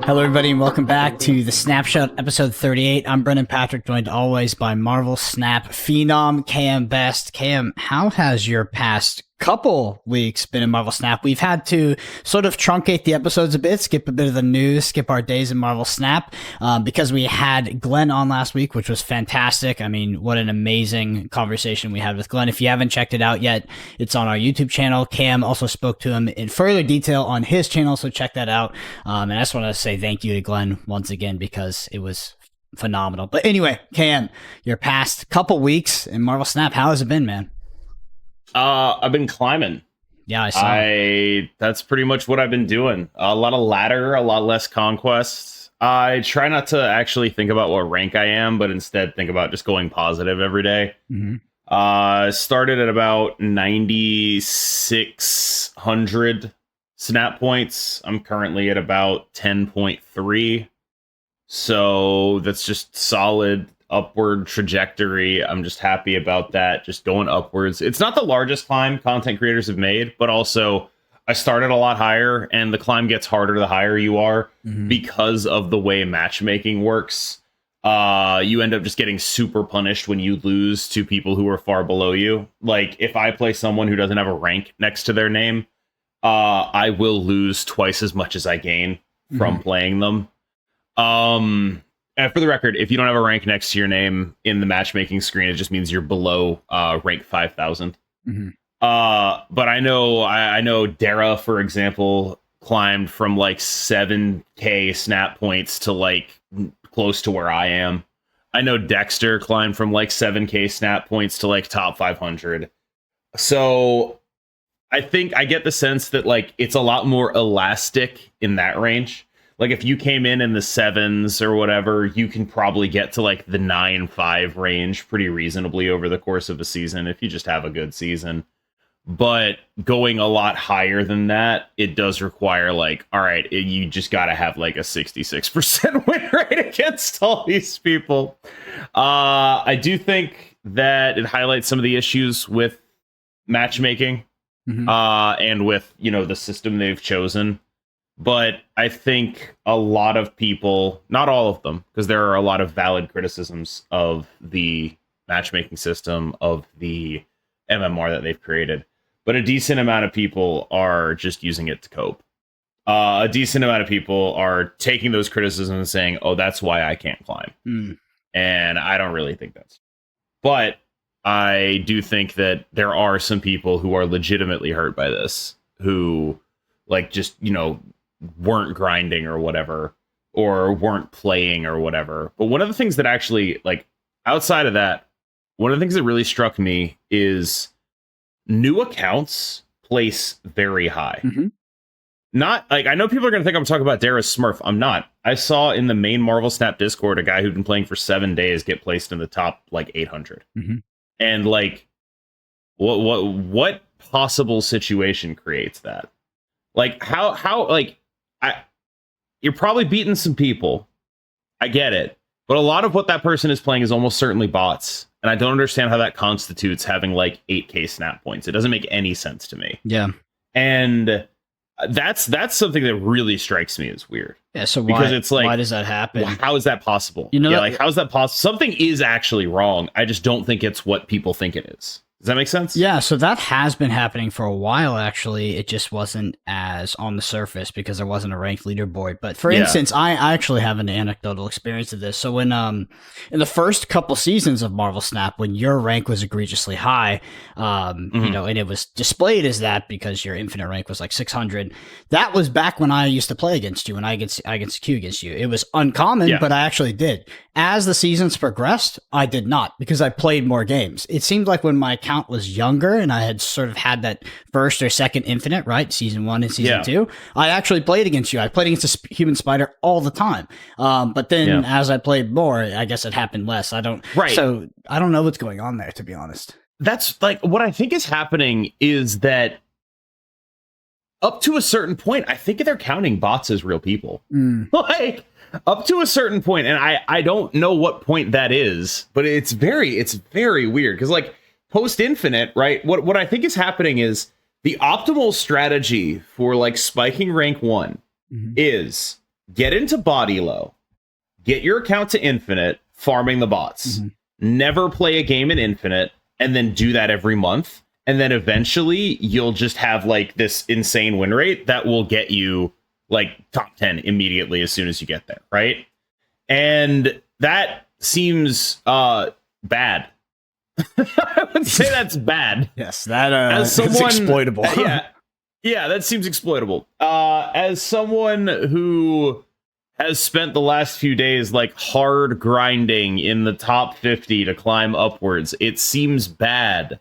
Hello, everybody, and welcome back to the Snapshot, episode 38. I'm Brendan Patrick, joined always by Marvel Snap phenom KM Best. KM, how has your past couple weeks been in Marvel Snap? We've had to sort of truncate the episodes a bit, skip a bit of the news, skip our days in Marvel Snap, because we had Glenn on last week, which was fantastic. I mean, what an amazing conversation we had with Glenn. If you haven't checked it out yet, it's on our YouTube channel. Cam also spoke to him in further detail on his channel, so check that out. And I just want to say thank you to Glenn once again because it was phenomenal. But anyway, Cam, your past couple weeks in Marvel Snap, how has it been, man? I've been climbing. Yeah, I saw. That's pretty much what I've been doing. A lot of ladder, a lot less conquests. I try not to actually think about what rank I am, but instead think about just going positive every day. Started at about 9,600 snap points. I'm currently at about 10.3. So that's just solid upward trajectory. I'm just happy about that, just going upwards. It's not the largest climb content creators have made, but also I started a lot higher, and the climb gets harder the higher you are because of the way matchmaking works. You end up just getting super punished when you lose to people who are far below you. Like, if I play someone who doesn't have a rank next to their name, I will lose twice as much as I gain from playing them. And for the record, if you don't have a rank next to your name in the matchmaking screen, it just means you're below rank 5,000. But I know Dara, for example, climbed from like 7k snap points to like close to where I am. I know Dexter climbed from like 7k snap points to like top 500. So I think I get the sense that like it's a lot more elastic in that range. Like, if you came in the 7s or whatever, you can probably get to, like, the 9-5 range pretty reasonably over the course of a season if you just have a good season. But going a lot higher than that, it does require, like, all right, you just got to have, like, a 66% win rate against all these people. I do think that it highlights some of the issues with matchmaking and with, you know, the system they've chosen. But I think a lot of people, not all of them, because there are a lot of valid criticisms of the matchmaking system, of the MMR that they've created, but a decent amount of people are just using it to cope. A decent amount of people are taking those criticisms and saying, oh, that's why I can't climb. And I don't really think that's. But I do think that there are some people who are legitimately hurt by this, who, like, just, you know, weren't grinding or whatever, or weren't playing or whatever. But one of the things that actually, like, outside of that, one of the things that really struck me is new accounts place very high. Not, like, I know people are going to think I'm talking about Dara's Smurf. I'm not. I saw in the main Marvel Snap Discord a guy who'd been playing for 7 days get placed in the top, like, 800. And, like, what possible situation creates that? Like, how, like, you're probably beating some people. I get it. But a lot of what that person is playing is almost certainly bots. And I don't understand how that constitutes having like 8k snap points. It doesn't make any sense to me. Yeah. And that's something that really strikes me as weird. Yeah, so because it's like, why does that happen? How is that possible? You know, yeah, like, how is that possible? Something is actually wrong. I just don't think it's what people think it is. Does that make sense? Yeah, so that has been happening for a while, actually. It just wasn't as on the surface because there wasn't a ranked leaderboard. But for instance, I actually have an anecdotal experience of this. So when in the first couple seasons of Marvel Snap, when your rank was egregiously high, you know, and it was displayed as that because your infinite rank was like 600, that was back when I used to play against you and I against queue against you. It was uncommon, but I actually did. As the seasons progressed, I did not because I played more games. It seemed like when my account was younger and I had sort of had that first or second infinite, right? Season 1 and season 2, I actually played against you. I played against a human spider all the time. But then as I played more, I guess it happened less. So I don't know what's going on there, to be honest. That's like what I think is happening is that up to a certain point, I think they're counting bots as real people. Like, up to a certain point, and I don't know what point that is, but it's very weird because, like, post infinite, right? What I think is happening is the optimal strategy for like spiking rank 1 is get into body low, get your account to infinite, farming the bots. Mm-hmm. Never play a game in infinite, and then do that every month. And then eventually you'll just have like this insane win rate that will get you like top 10 immediately as soon as you get there, right? And that seems bad. I would say that's bad. Yes, that is exploitable. Yeah, that seems exploitable. As someone who has spent the last few days like hard grinding in the top 50 to climb upwards, it seems bad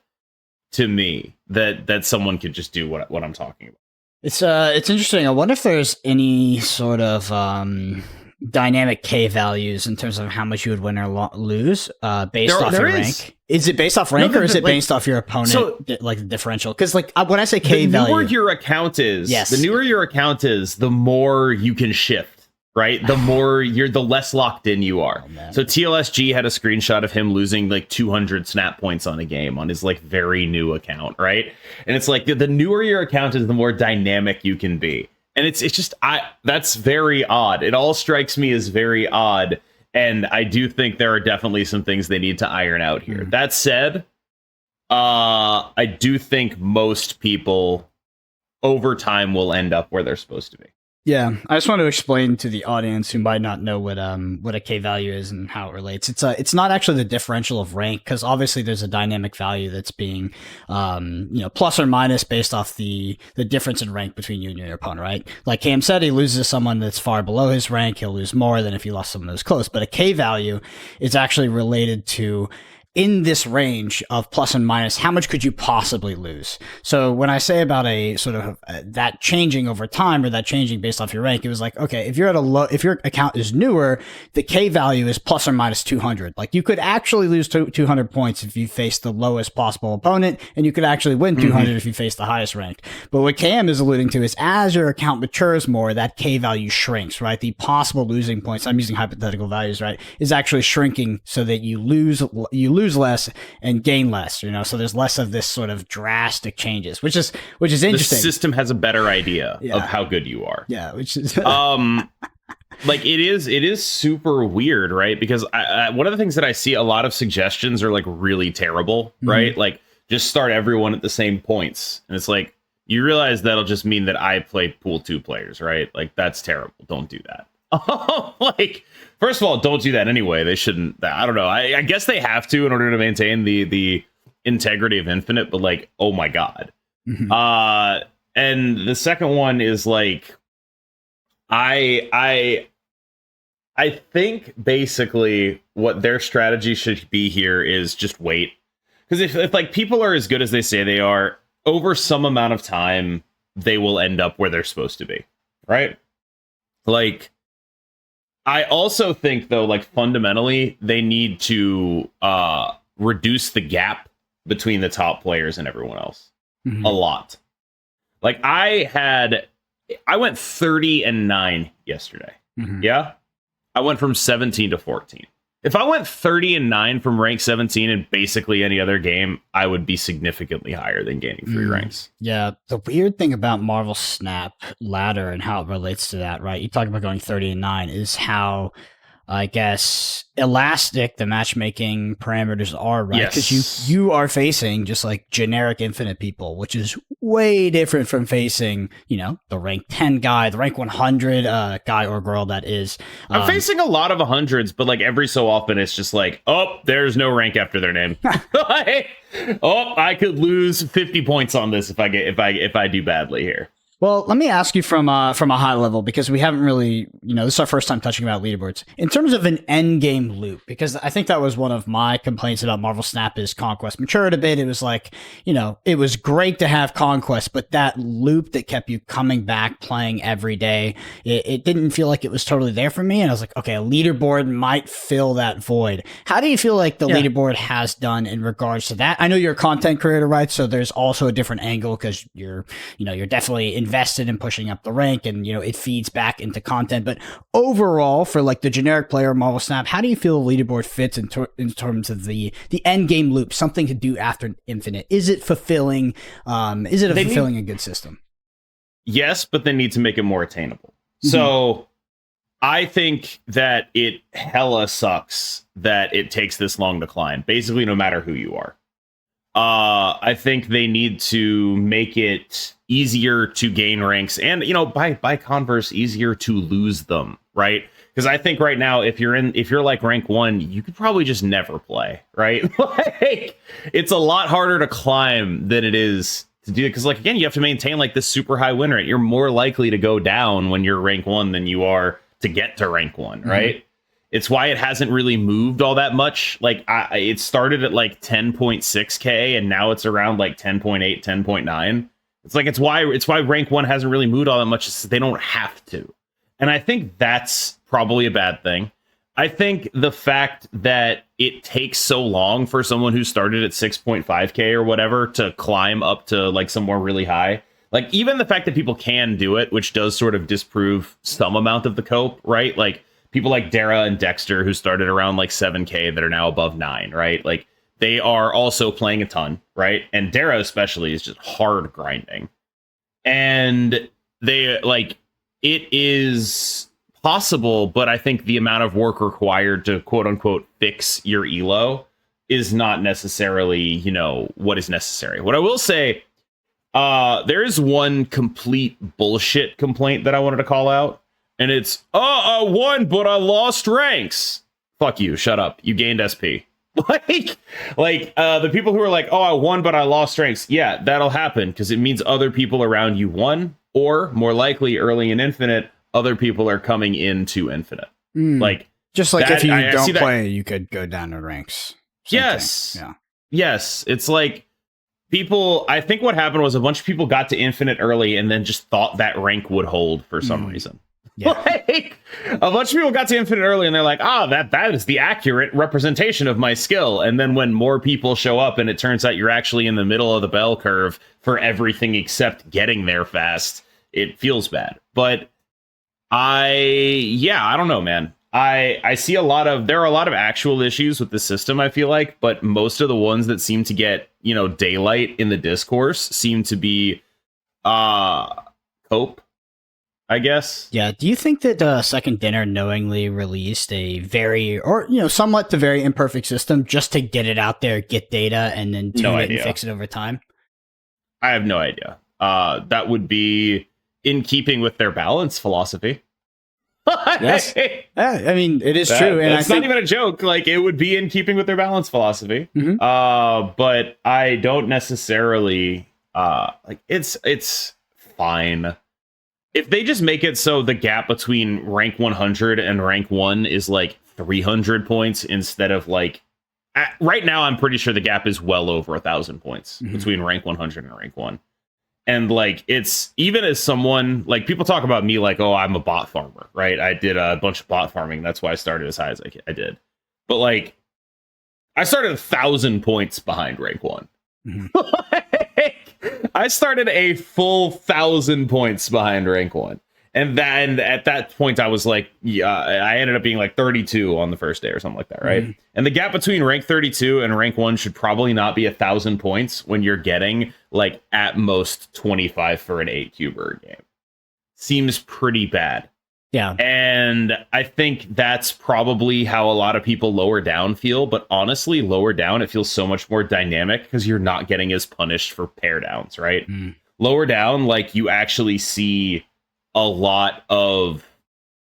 to me that someone could just do what I'm talking about. It's interesting. I wonder if there's any sort of dynamic K values in terms of how much you would win or lose based off your rank. Is it based off rank, or is it based off your opponent, like the differential? Because like when I say K value, the newer your account is, the more you can shift. Right, the less locked in you are. Oh, so TLSG had a screenshot of him losing like 200 snap points on a game on his like very new account, right? And it's like the newer your account is, the more dynamic you can be. And it's just that's very odd. It all strikes me as very odd, and I do think there are definitely some things they need to iron out here. Mm-hmm. That said, I do think most people over time will end up where they're supposed to be. Yeah, I just want to explain to the audience who might not know what a K value is and how it relates. It's not actually the differential of rank, because obviously there's a dynamic value that's being plus or minus based off the difference in rank between you and your opponent, right? Like Cam said, he loses someone that's far below his rank, he'll lose more than if he lost someone that's close. But a K value is actually related to, in this range of plus and minus, how much could you possibly lose? So when I say about a sort of that changing over time, or that changing based off your rank, it was like, okay, if you're at if your account is newer, the K value is plus or minus 200. Like you could actually lose 200 points if you face the lowest possible opponent, and you could actually win 200 if you face the highest ranked. But what Cam is alluding to is, as your account matures more, that K value shrinks, right? The possible losing points, I'm using hypothetical values, right, is actually shrinking so that you lose less and gain less, so there's less of this sort of drastic changes, which is interesting. The system has a better idea of how good you are. Yeah, which is like it is super weird, right? Because one of the things that I see, a lot of suggestions are like really terrible, right? Mm-hmm. Like just start everyone at the same points, and it's like, you realize that'll just mean that I play pool 2 players, right? Like that's terrible. Don't do that. Like, first of all, don't do that anyway. They shouldn't. I don't know. I guess they have to in order to maintain the integrity of Infinite. But like, oh my god. Mm-hmm. And the second one is like, I think basically what their strategy should be here is just wait, because if like people are as good as they say they are, over some amount of time they will end up where they're supposed to be, right? Like, I also think, though, like fundamentally, they need to reduce the gap between the top players and everyone else a lot. Like I went 30-9 yesterday. Mm-hmm. Yeah, I went from 17 to 14. If I went 30-9 from rank 17 in basically any other game, I would be significantly higher than gaining 3 ranks. Yeah, the weird thing about Marvel Snap ladder and how it relates to that, right? You talk about going 30-9 is how, I guess, elastic the matchmaking parameters are, right? Because you are facing just like generic infinite people, which is way different from facing, the rank 10 guy, the rank 100 guy or girl that is. I'm facing a lot of 100s, but like every so often it's just like, oh, there's no rank after their name. I could lose 50 points on this if I do badly here. Well, let me ask you from a high level, because we haven't really, this is our first time touching about leaderboards. In terms of an end game loop, because I think that was one of my complaints about Marvel Snap is Conquest matured a bit. It was like, it was great to have Conquest, but that loop that kept you coming back playing every day, it didn't feel like it was totally there for me. And I was like, okay, a leaderboard might fill that void. How do you feel like the leaderboard has done in regards to that? I know you're a content creator, right? So there's also a different angle, because you're definitely invested in pushing up the rank, and it feeds back into content. But overall, for like the generic player of Marvel Snap, how do you feel the leaderboard fits in terms of the end game loop, something to do after Infinite? Is it fulfilling? Is it fulfilling a good system? Yes, but they need to make it more attainable. Mm-hmm. So I think that it hella sucks that it takes this long to climb, basically no matter who you are. I think they need to make it easier to gain ranks and, by converse, easier to lose them, right? Because I think right now, if you're like rank 1, you could probably just never play, right? Like, it's a lot harder to climb than it is to do it. Because, like, again, you have to maintain like this super high win rate. You're more likely to go down when you're rank 1 than you are to get to rank 1, right? Mm-hmm. It's why it hasn't really moved all that much. Like, it started at like 10.6k and now it's around like 10.8, 10.9. It's why rank 1 hasn't really moved all that much. It's they don't have to. And I think that's probably a bad thing. I think the fact that it takes so long for someone who started at 6.5k or whatever to climb up to like somewhere really high, like even the fact that people can do it, which does sort of disprove some amount of the cope, right? Like people like Dara and Dexter who started around like 7k that are now above 9, right? Like they are also playing a ton, right? And Dara especially is just hard grinding. And they like it is possible, but I think the amount of work required to quote unquote fix your elo is not necessarily, what is necessary. What I will say, there is one complete bullshit complaint that I wanted to call out, and it's, I won, but I lost ranks. Fuck you, shut up. You gained SP. The people who are like, I won, but I lost ranks. Yeah, that'll happen because it means other people around you won, or more likely early in Infinite, other people are coming into Infinite. Like just like that, if you don't play, you could go down in ranks. Yes. Yeah. Yes. It's like people, I think what happened was a bunch of people got to Infinite early and then just thought that rank would hold for some reason. Yeah. Like a bunch of people got to Infinite early and they're like, that is the accurate representation of my skill. And then when more people show up and it turns out you're actually in the middle of the bell curve for everything except getting there fast, it feels bad. But I don't know, man. I see there are a lot of actual issues with the system, I feel like, but most of the ones that seem to get, daylight in the discourse seem to be cope, I guess. Yeah. Do you think that Second Dinner knowingly released a somewhat the very imperfect system just to get it out there, get data, and then tune it and fix it over time? I have no idea. That would be in keeping with their balance philosophy. Yes. I mean, it is true. And it's not even a joke. Like, it would be in keeping with their balance philosophy. Mm-hmm. But I don't necessarily it's fine. If they just make it so the gap between rank 100 and rank 1 is like 300 points instead of like right now, I'm pretty sure the gap is well over 1,000 points between rank 100 and rank 1. And like, it's even as someone like people talk about me like, I'm a bot farmer, right? I did a bunch of bot farming. That's why I started as high as I did. But like, I started 1,000 points behind rank 1. I started a full 1,000 points behind rank 1. And then at that point, I was like, I ended up being like 32 on the first day or something like that, right? And the gap between rank 32 and rank 1 should probably not be 1,000 points when you're getting like at most 25 for an 8-cuber game. Seems pretty bad. Yeah. And I think that's probably how a lot of people lower down feel. But honestly, lower down, it feels so much more dynamic because you're not getting as punished for pair downs, right? Lower down, like you actually see a lot of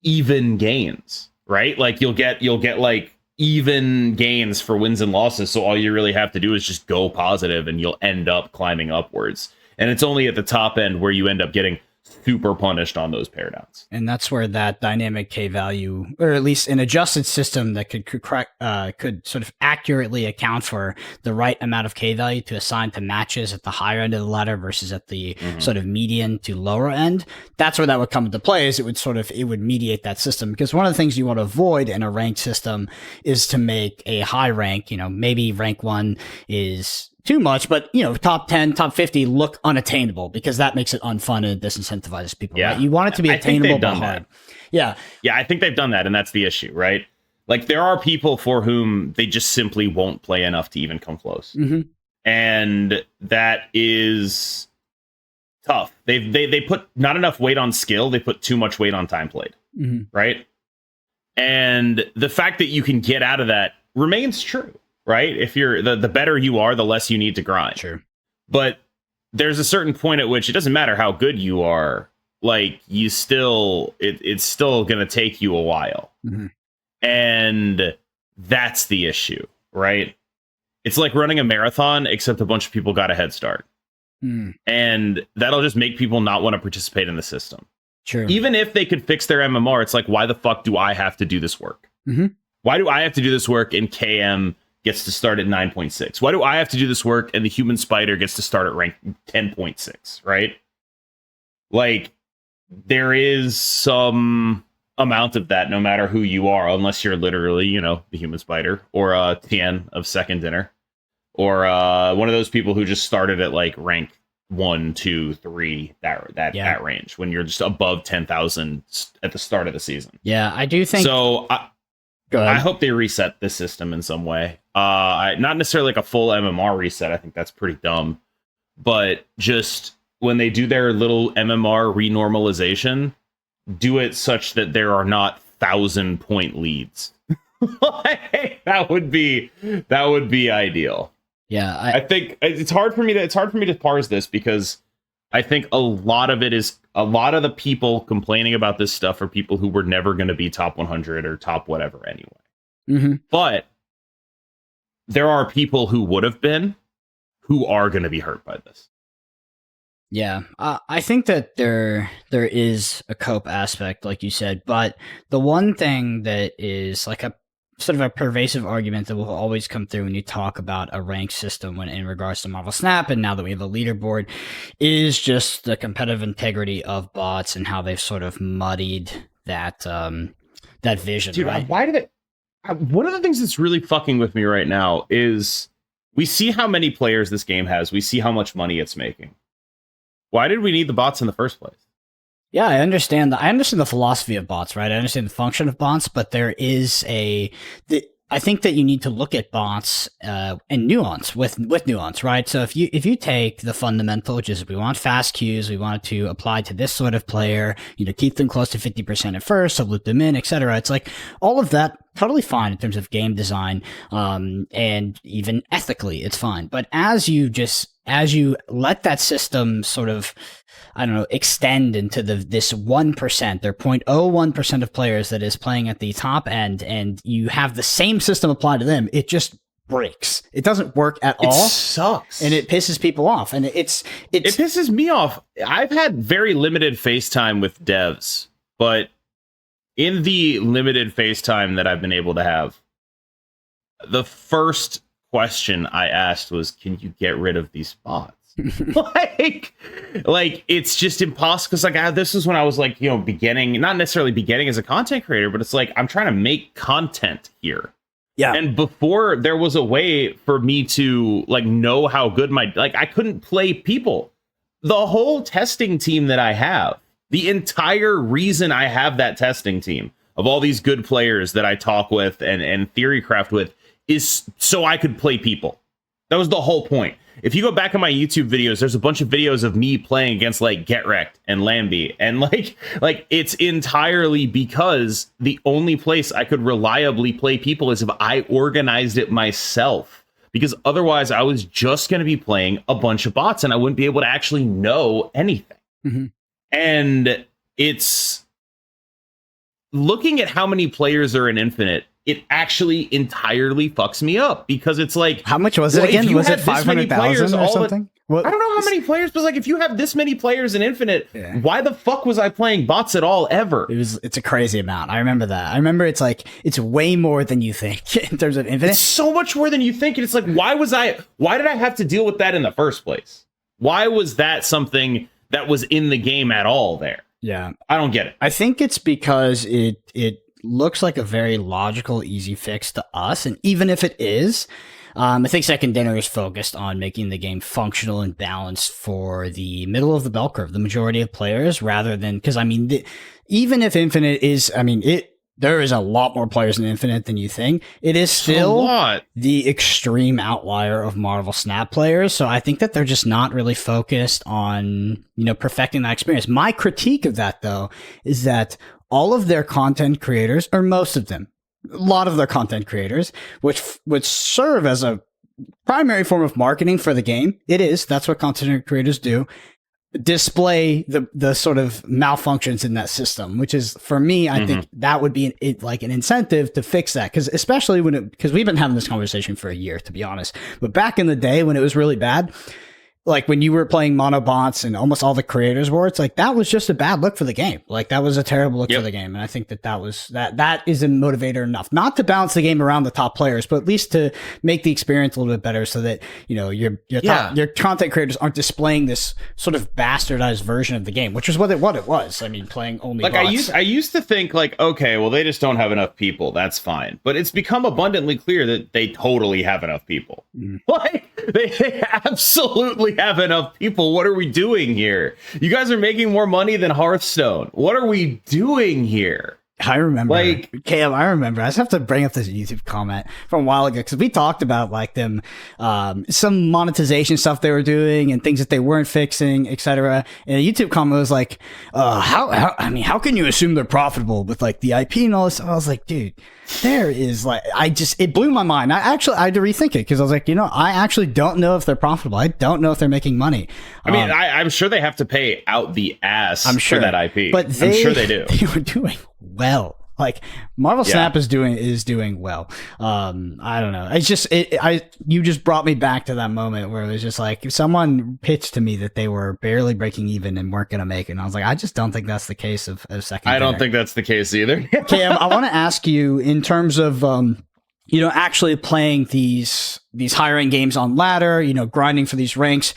even gains, right? Like you'll get like even gains for wins and losses. So all you really have to do is just go positive and you'll end up climbing upwards. And it's only at the top end where you end up getting super punished on those pair downs. And that's where that dynamic K value, or at least an adjusted system that could sort of accurately account for the right amount of K value to assign to matches at the higher end of the ladder versus at the sort of median to lower end. That's where that would come into play, is it would mediate that system. Because one of the things you want to avoid in a ranked system is to make a high rank, maybe rank 1 is too much, but top 10, top 50 look unattainable because that makes it unfun and disincentivizes people. Yeah. Right? You want it to be attainable but hard. Yeah. Yeah, I think they've done that, and that's the issue, right? Like there are people for whom they just simply won't play enough to even come close. And that is tough. They put not enough weight on skill, they put too much weight on time played. Right? And the fact that you can get out of that remains true, right? If you're the better you are, the less you need to grind. Sure. But there's a certain point at which it doesn't matter how good you are, like you still it's still going to take you a while. Mm-hmm. And that's the issue, right? It's like running a marathon, except a bunch of people got a head start. Mm. And that'll just make people not want to participate in the system. True. Even if they could fix their MMR, it's like, why the fuck do I have to do this work? Mm-hmm. Why do I have to do this work and KM gets to start at 9.6? Why do I have to do this work and the human spider gets to start at rank 10.6, right? Like, there is some amount of that no matter who you are, unless you're literally, the human spider or Tien of second dinner or one of those people who just started at like rank 1, 2, 3, that range when you're just above 10,000 at the start of the season. Yeah, I do think so. I hope they reset the system in some way. Not necessarily like a full MMR reset. I think that's pretty dumb. But just when they do their little MMR renormalization, do it such that there are not 1,000-point leads. That would be ideal. Yeah, I think it's hard for me to parse this because I think a lot of the people complaining about this stuff are people who were never going to be top 100 or top whatever anyway. Mm-hmm. But there are people who would have been who are going to be hurt by this. Yeah, I think that there is a cope aspect, like you said, but the one thing that is like a sort of a pervasive argument that will always come through when you talk about a rank system when in regards to Marvel Snap, and now that we have a leaderboard, is just the competitive integrity of bots and how they've sort of muddied that vision. Dude, right? Why did it? One of the things that's really fucking with me right now is we see how many players this game has. We see how much money it's making. Why did we need the bots in the first place? Yeah, I understand the philosophy of bots, right? I understand the function of bots, but there is I think that you need to look at bots and nuance with nuance, right? So if you take the fundamental, which is we want fast queues, we want it to apply to this sort of player, keep them close to 50% at first, so loop them in, etc. It's like all of that totally fine in terms of game design, and even ethically, it's fine. But as you let that system sort of, I don't know, extend into this 1%, or 0.01% of players that is playing at the top end, and you have the same system applied to them, it just breaks. It doesn't work at all. It sucks. And it pisses people off. And it pisses me off. I've had very limited FaceTime with devs, but in the limited FaceTime that I've been able to have, the first question I asked was, can you get rid of these bots? like it's just impossible. Because this is when I was like, beginning, not necessarily beginning as a content creator, but it's like I'm trying to make content here. Yeah. And before there was a way for me to know how good I couldn't play people. The whole testing team that I have, the entire reason I have that testing team of all these good players that I talk with and theory craft with is so I could play people. That was the whole point. If you go back in my YouTube videos, there's a bunch of videos of me playing against Get Wrecked and Lambie, and it's entirely because the only place I could reliably play people is if I organized it myself. Because otherwise, I was just going to be playing a bunch of bots, and I wouldn't be able to actually know anything. Mm-hmm. And it's looking at how many players are in Infinite. It actually entirely fucks me up because it's like, how much was it again? Was it 500,000 or something? I don't know how many players, but if you have this many players in Infinite, why the fuck was I playing bots at all ever? It's a crazy amount. I remember that. I remember it's way more than you think in terms of Infinite. It's so much more than you think. And it's why did I have to deal with that in the first place? Why was that something that was in the game at all there? Yeah. I don't get it. I think it's because it looks like a very logical, easy fix to us. And even if it is, I think Second Dinner is focused on making the game functional and balanced for the middle of the bell curve, the majority of players, rather than, because even if Infinite is, there is a lot more players in Infinite than you think. It is still the extreme outlier of Marvel Snap players. So I think that they're just not really focused on, perfecting that experience. My critique of that, though, is that all of their content creators, or most of them, a lot of their content creators, which serve as a primary form of marketing for the game. That's what content creators do. Display the sort of malfunctions in that system, which is, for me, I think that would be an incentive to fix that. Because especially because we've been having this conversation for a year, to be honest. But back in the day when it was really bad, like when you were playing monobots and almost all the creators were, it's like that was just a bad look for the game. Like that was a terrible look for the game. And I think that is a motivator enough, not to balance the game around the top players, but at least to make the experience a little bit better so that, your content creators aren't displaying this sort of bastardized version of the game, which is what it was. I mean, playing only bots. I used to think like, okay, well, they just don't have enough people. That's fine. But it's become abundantly clear that they totally have enough people. Like they absolutely have enough people. What are we doing here? You guys are making more money than Hearthstone. What are we doing here? I remember, Cam, I just have to bring up this YouTube comment from a while ago, because we talked about like them, some monetization stuff they were doing and things that they weren't fixing, etc. And a YouTube comment was like, how can you assume they're profitable with like the IP and all this? And I was like, dude, there is like, it blew my mind. I had to rethink it, because I was like, I actually don't know if they're profitable. I don't know if they're making money. I mean, I'm sure they have to pay out the ass for that IP. But I'm sure they do. They were doing well. Like Marvel Snap is doing well. I don't know. It's just you just brought me back to that moment where it was just like, if someone pitched to me that they were barely breaking even and weren't going to make it, and I was like, I just don't think that's the case of second. I don't think that's the case either. Cam, I want to ask you, in terms of actually playing these higher end games on ladder, grinding for these ranks.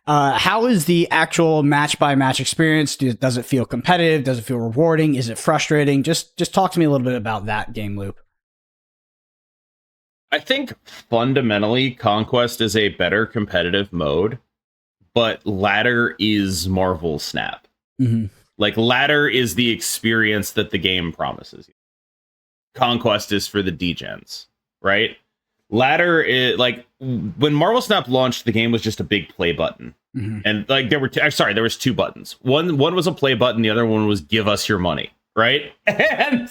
How is the actual match by match experience? Does it feel competitive? Does it feel rewarding? Is it frustrating? Just talk to me a little bit about that game loop. I think fundamentally Conquest is a better competitive mode, but ladder is Marvel Snap. Like ladder is the experience that the game promises you. Conquest is for the degens, right? Ladder is like, when Marvel Snap launched, the game was just a big play button. And like there was two buttons. One was a play button. The other one was give us your money. Right. And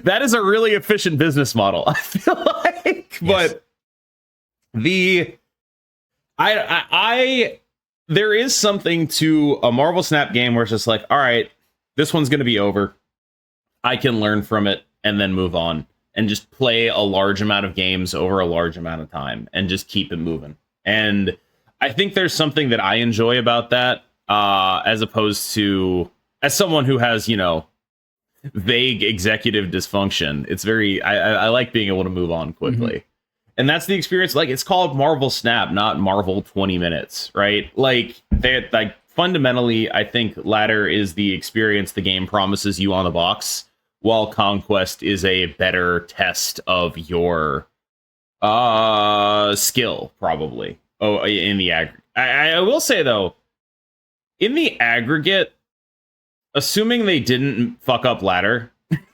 that is a really efficient business model, I feel like. Yes. But there is something to a Marvel Snap game where it's just like, all right, this one's going to be over. I can learn from it and then move on and just play a large amount of games over a large amount of time and just keep it moving. And I think there's something that I enjoy about that, as opposed to, as someone who has, vague executive dysfunction. It's I like being able to move on quickly. And that's the experience. Like, it's called Marvel Snap, not Marvel 20 minutes, right? Like, fundamentally, I think ladder is the experience the game promises you on the box, while Conquest is a better test of your skill, probably. In the aggregate. I will say, though, in the aggregate, assuming they didn't fuck up ladder,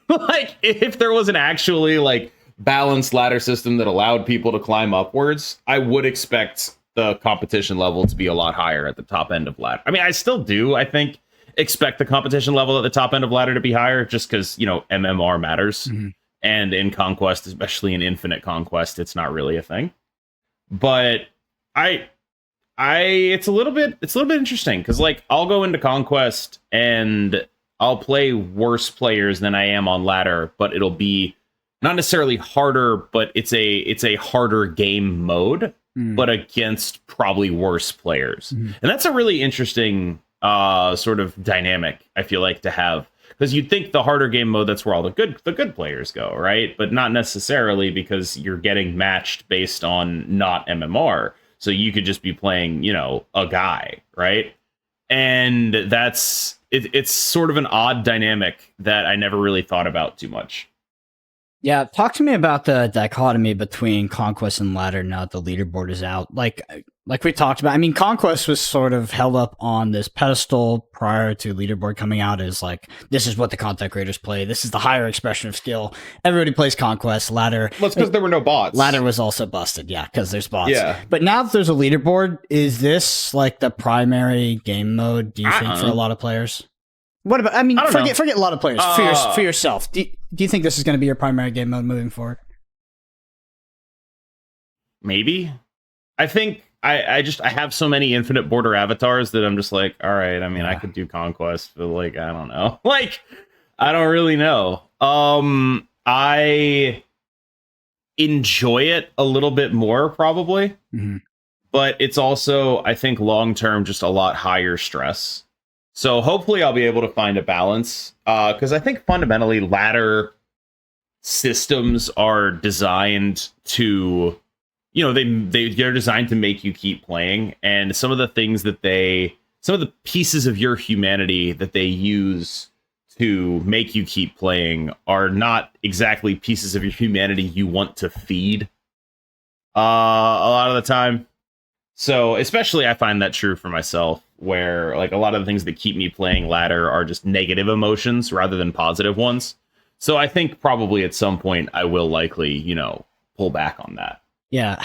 like, if there was an actually, like, balanced ladder system that allowed people to climb upwards, I would expect the competition level to be a lot higher at the top end of ladder. I mean, I still do, I think, expect the competition level at the top end of ladder to be higher, just because, MMR matters. And in Conquest, especially in Infinite Conquest, it's not really a thing. But it's a little bit interesting, because like I'll go into Conquest and I'll play worse players than I am on ladder, but it'll be not necessarily harder, but it's a harder game mode, but against probably worse players. And that's a really interesting sort of dynamic, I feel like, to have. Because you'd think the harder game mode, that's where all the good players go, right? But not necessarily, because you're getting matched based on not MMR. So you could just be playing, a guy, right? And it's sort of an odd dynamic that I never really thought about too much. Yeah, talk to me about the dichotomy between Conquest and ladder now that the leaderboard is out. Like we talked about, I mean, Conquest was sort of held up on this pedestal prior to leaderboard coming out as like, this is what the content creators play. This is the higher expression of skill. Everybody plays Conquest. Ladder. Well, it's because there were no bots. Ladder was also busted, yeah, because there's bots. Yeah. But now that there's a leaderboard, is this like the primary game mode, do you think, for a lot of players? What about? I mean, I don't know. forget a lot of players. For yourself, do you think this is going to be your primary game mode moving forward? Maybe. I think I have so many infinite border avatars that I'm just like, all right. I mean, I could do conquest, but like, I don't know. Like, I don't really know. I enjoy it a little bit more probably, but it's also, I think, long term just a lot higher stress. So hopefully I'll be able to find a balance, because I think fundamentally ladder systems are designed to, you know, they're designed to make you keep playing, and some of the pieces of your humanity that they use to make you keep playing are not exactly pieces of your humanity you want to feed a lot of the time. So especially I find that true for myself, where like a lot of the things that keep me playing ladder are just negative emotions rather than positive ones. So I think probably at some point I will likely, you know, pull back on that. Yeah.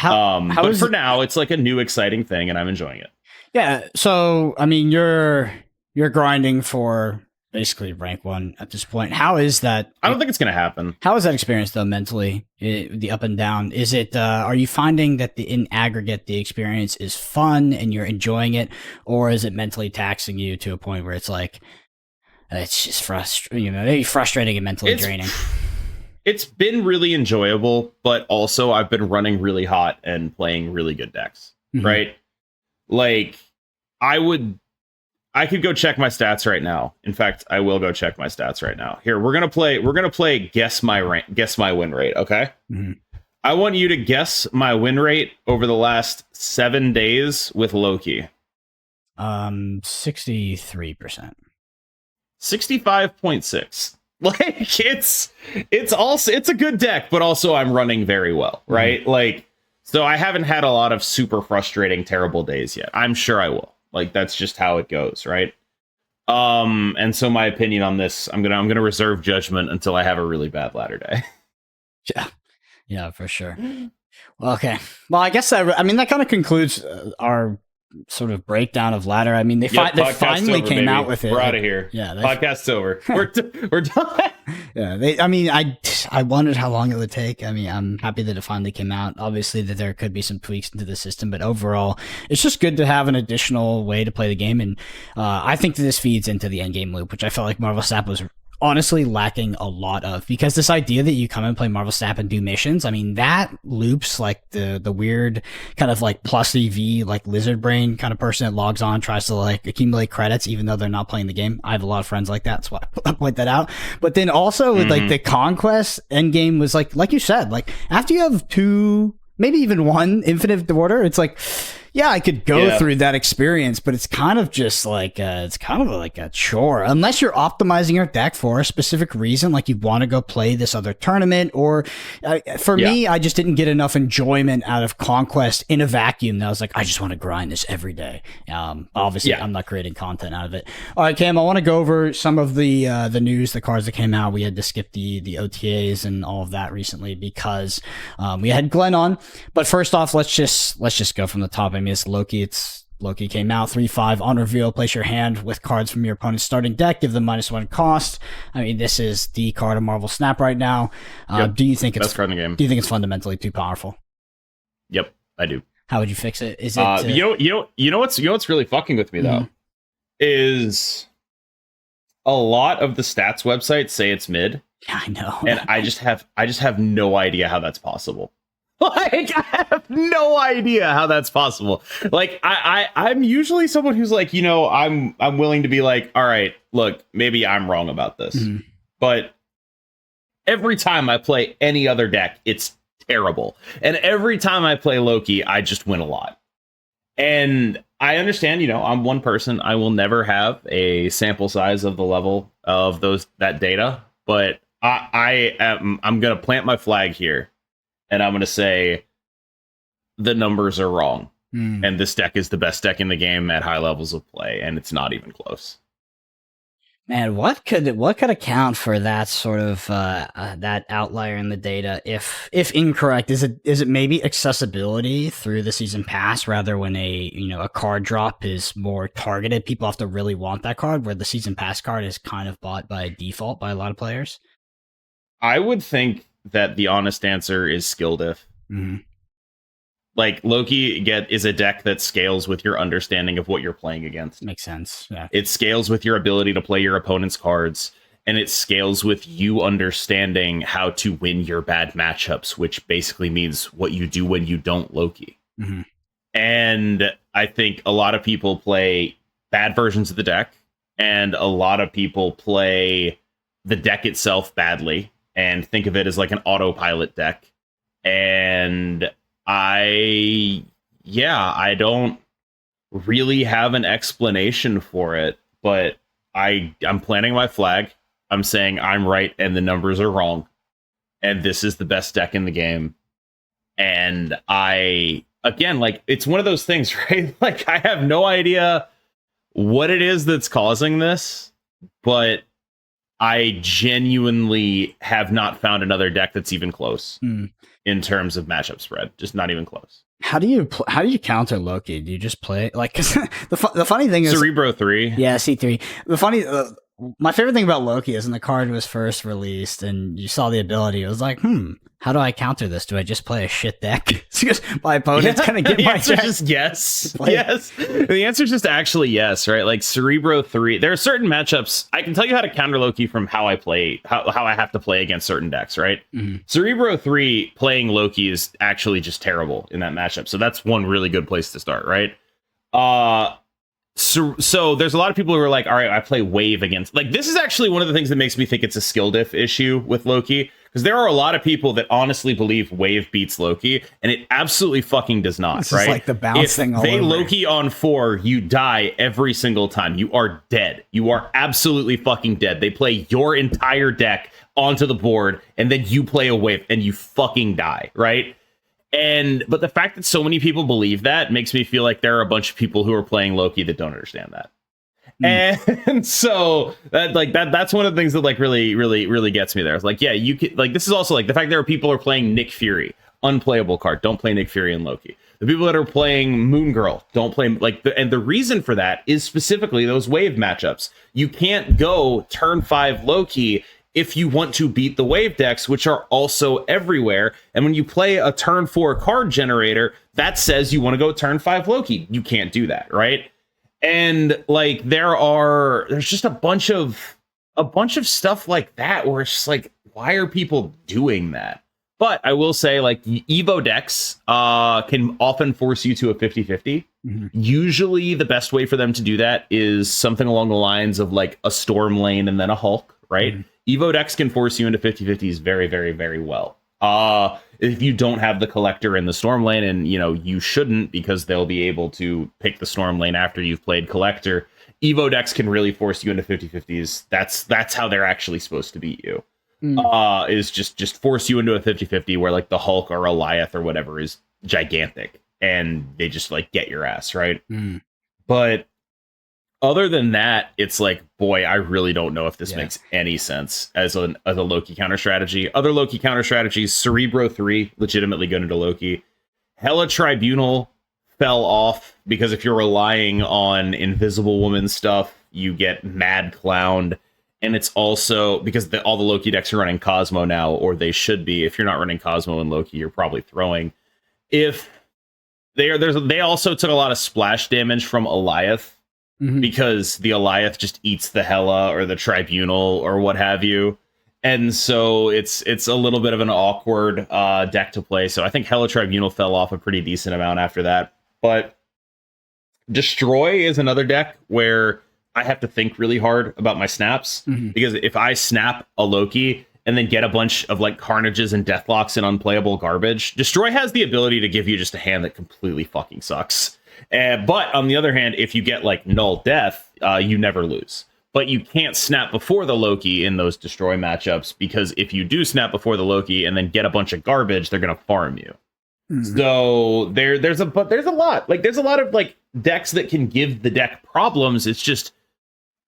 But for now, it's like a new exciting thing, and I'm enjoying it. Yeah. So I mean, you're grinding for basically rank 1 at this point. How is that? I don't think it's going to happen. How is that experience though mentally? The up and down. Is it? Are you finding that in aggregate the experience is fun and you're enjoying it, or is it mentally taxing you to a point where it's like it's just frustrating? You know, maybe frustrating and mentally draining. It's been really enjoyable, but also I've been running really hot and playing really good decks, right? Like, I could go check my stats right now. In fact, I will go check my stats right now. Here, we're gonna play guess my win rate, okay? I want you to guess my win rate over the last 7 days with Loki. 63%. 65.6. Like, it's a good deck, but also I'm running very well, right? Like, so I haven't had a lot of super frustrating, terrible days yet. I'm sure I will. Like, that's just how it goes, right? And so my opinion on this, I'm gonna reserve judgment until I have a really bad ladder day. Yeah, for sure. Well, okay. Well, I guess I mean that kind of concludes our sort of breakdown of ladder. I mean, they finally came out with it. We're out of here. Yeah, podcast's over. We're done. Yeah, I mean, I wondered how long it would take. I mean, I'm happy that it finally came out. Obviously, that there could be some tweaks into the system, but overall, it's just good to have an additional way to play the game. And I think that this feeds into the end game loop, which I felt like Marvel Snap was honestly lacking a lot of, because this idea that you come and play Marvel Snap and do missions, I mean, that loops like the weird kind of like plus EV, like lizard brain kind of person that logs on, tries to like accumulate credits even though they're not playing the game. I have a lot of friends like that. That's why I point that out. But then also with like the conquest end game was like you said, like after you have 2, maybe even 1 infinite order, it's like, yeah, I could go through that experience, but it's kind of just like it's kind of like a chore unless you're optimizing your deck for a specific reason, like you want to go play this other tournament. Or for me, I just didn't get enough enjoyment out of Conquest in a vacuum. That I was like, I just want to grind this every day. Obviously, I'm not creating content out of it. All right, Cam, I want to go over some of the news, the cards that came out. We had to skip the OTAs and all of that recently because we had Glenn on. But first off, let's just go from the top. I mean, it's Loki. Loki came out 3/5 on reveal. Place your hand with cards from your opponent's starting deck. Give them -1 cost. I mean, this is the card of Marvel Snap right now. Do you think it's best card in the game? Do you think it's fundamentally too powerful? Yep, I do. How would you fix it? Is it you know what's really fucking with me though is a lot of the stats websites say it's mid. Yeah, I know, and I just have no idea how that's possible. Like, I have no idea how that's possible. Like, I'm usually someone who's like, you know, I'm willing to be like, all right, look, maybe I'm wrong about this. But every time I play any other deck, it's terrible. And every time I play Loki, I just win a lot. And I understand, you know, I'm one person. I will never have a sample size of the level of that data. But I'm going to plant my flag here. And I'm going to say the numbers are wrong. And this deck is the best deck in the game at high levels of play. And it's not even close. Man, what could account for that sort of that outlier in the data? If incorrect, is it maybe accessibility through the season pass rather when a card drop is more targeted? People have to really want that card, where the season pass card is kind of bought by default by a lot of players. I would think that the honest answer is skill diff. Mm-hmm. Like Loki is a deck that scales with your understanding of what you're playing against. Makes sense. Yeah. It scales with your ability to play your opponent's cards, and it scales with you understanding how to win your bad matchups, which basically means what you do when you don't Loki. Mm-hmm. And I think a lot of people play bad versions of the deck, and a lot of people play the deck itself badly and think of it as like an autopilot deck. And I don't really have an explanation for it, but I'm planting my flag. I'm saying I'm right and the numbers are wrong. And this is the best deck in the game. And again, like, it's one of those things, right? Like, I have no idea what it is that's causing this, but I genuinely have not found another deck that's even close in terms of matchup spread. Just not even close. How do you counter Loki? Do you just play it? Like, 'cause the funny thing is Cerebro 3. Yeah, C3. My favorite thing about Loki is when the card was first released and you saw the ability, it was like, how do I counter this? Do I just play a shit deck? Because my opponent's gonna get the my answer deck. is just yes. Yes. The answer is just actually yes, right? Like Cerebro 3. There are certain matchups. I can tell you how to counter Loki from how I play, how I have to play against certain decks, right? Mm-hmm. Cerebro 3 playing Loki is actually just terrible in that matchup. So that's one really good place to start, right? So there's a lot of people who are like, all right, I play Wave against, like, this is actually one of the things that makes me think it's a skill diff issue with Loki, because there are a lot of people that honestly believe Wave beats Loki, and it absolutely fucking does not. It's right? Like the bounce thing. If they Loki on 4, you die every single time. You are dead. You are absolutely fucking dead. They play your entire deck onto the board, and then you play a Wave, and you fucking die, right? But the fact that so many people believe that makes me feel like there are a bunch of people who are playing Loki that don't understand that. And so that's one of the things that like really gets me there. It's like, yeah, you can, like, this is also like the fact there are people who are playing Nick Fury, unplayable card. Don't play Nick Fury and Loki. The people that are playing Moon Girl don't play and the reason for that is specifically those Wave matchups. You can't go turn 5 Loki if you want to beat the Wave decks, which are also everywhere. And when you play a turn 4 card generator, that says you want to go turn 5 Loki. You can't do that, right? And like there's just a bunch of stuff like that where it's just like, why are people doing that? But I will say, like, Evo decks can often force you to a 50-50. Mm-hmm. Usually the best way for them to do that is something along the lines of like a Storm Lane and then a Hulk, right? Mm-hmm. Evo decks can force you into 50-50s very, very, very well. If you don't have the Collector in the Storm Lane, and you shouldn't, because they'll be able to pick the Storm Lane after you've played Collector, Evo decks can really force you into 50-50s. That's how they're actually supposed to beat you. Is just force you into a 50-50 where like the Hulk or Alioth or whatever is gigantic and they just like get your ass, right? But other than that, it's like, boy, I really don't know if this makes any sense as a Loki counter strategy. Other Loki counter strategies: Cerebro 3, legitimately good into Loki. Hella Tribunal fell off because if you're relying on Invisible Woman stuff, you get mad clowned. And it's also because all the Loki decks are running Cosmo now, or they should be. If you're not running Cosmo and Loki, you're probably throwing. If they also took a lot of splash damage from Alioth, because the Alioth just eats the Hela or the Tribunal or what have you. And so it's a little bit of an awkward deck to play. So I think Hela Tribunal fell off a pretty decent amount after that. But Destroy is another deck where I have to think really hard about my snaps, because if I snap a Loki and then get a bunch of like Carnages and Deathlocks and unplayable garbage, Destroy has the ability to give you just a hand that completely fucking sucks. But on the other hand, if you get like Null Death, you never lose. But you can't snap before the Loki in those Destroy matchups, because if you do snap before the Loki and then get a bunch of garbage, they're going to farm you. So there's a lot. Like, there's a lot of like decks that can give the deck problems. It's just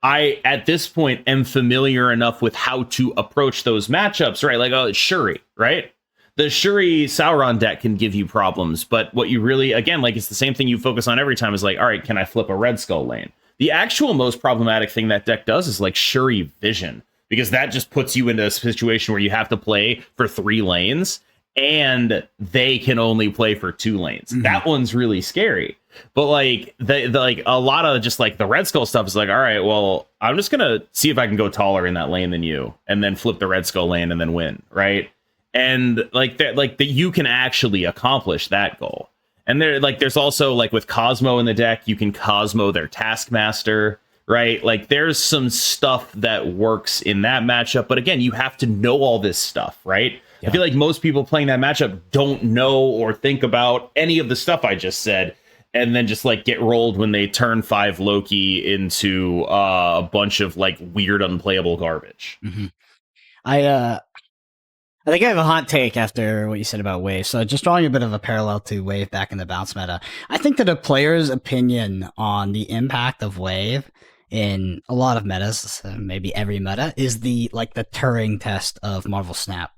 I at this point am familiar enough with how to approach those matchups, right? Like, oh, it's Shuri, right? The Shuri Sauron deck can give you problems, but what you really, again, like, it's the same thing you focus on every time is like, all right, can I flip a Red Skull lane? The actual most problematic thing that deck does is like Shuri Vision, because that just puts you into a situation where you have to play for 3 lanes and they can only play for 2 lanes. Mm-hmm. That one's really scary. But like the like a lot of just like the Red Skull stuff is like, all right, well, I'm just gonna see if I can go taller in that lane than you, and then flip the Red Skull lane and then win, right? And like that you can actually accomplish that goal. And there's also like with Cosmo in the deck, you can Cosmo their Taskmaster, right? Like there's some stuff that works in that matchup, but again, you have to know all this stuff, right? Yeah. I feel like most people playing that matchup don't know or think about any of the stuff I just said, and then just like get rolled when they turn 5 Loki into a bunch of like weird unplayable garbage. Mm-hmm. I think I have a hot take after what you said about Wave. So just drawing a bit of a parallel to Wave back in the bounce meta, I think that a player's opinion on the impact of Wave in a lot of metas, maybe every meta, is the Turing test of Marvel Snap.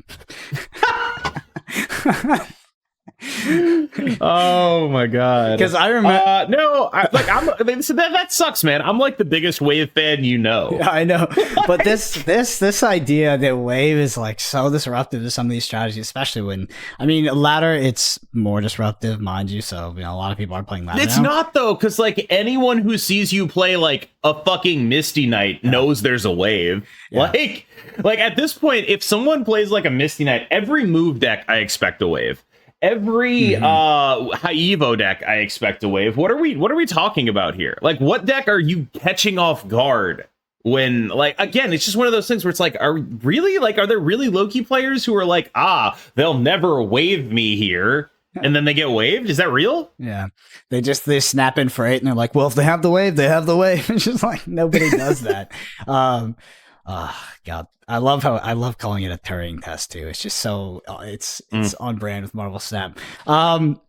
Oh my god! Because I remember, that sucks, man. I'm like the biggest Wave fan, you know. Yeah, I know, but this idea that Wave is like so disruptive to some of these strategies, especially when ladder, it's more disruptive, mind you. So a lot of people are playing ladder. It's now. Not though, because like anyone who sees you play like a fucking Misty Knight knows there's a Wave. Yeah. Like at this point, if someone plays like a Misty Knight, every move deck I expect a Wave. Every high Evo deck I expect a Wave. What are we talking about here? Like, what deck are you catching off guard when, like, again, it's just one of those things where it's like, are there really Loki players who are like, they'll never wave me here, and then they get waved? Is that real? Yeah, they snap in for 8 and they're like, well, if they have the wave, they have the wave. It's just like nobody does that. God, I love calling it a Turing test too. It's just so it's on brand with Marvel Snap. All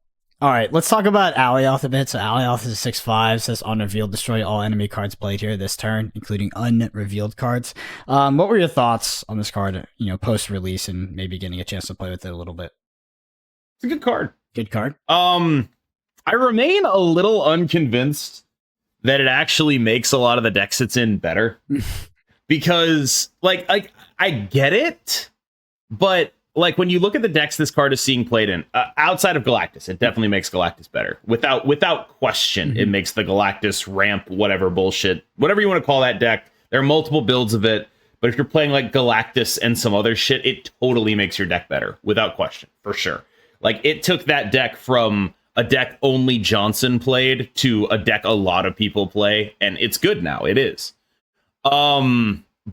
right, let's talk about Alioth a bit. So Alioth is a 6/5, says unrevealed, destroy all enemy cards played here this turn, including unrevealed cards. What were your thoughts on this card? Post release and maybe getting a chance to play with it a little bit. It's a good card. Good card. I remain a little unconvinced that it actually makes a lot of the decks it's in better. Because, like, I get it, but, like, when you look at the decks this card is seeing played in, outside of Galactus, it definitely makes Galactus better. Without question, it makes the Galactus ramp, whatever bullshit, whatever you want to call that deck. There are multiple builds of it, but if you're playing, like, Galactus and some other shit, it totally makes your deck better, without question, for sure. Like, it took that deck from a deck only Johnson played to a deck a lot of people play, and it's good now. It is.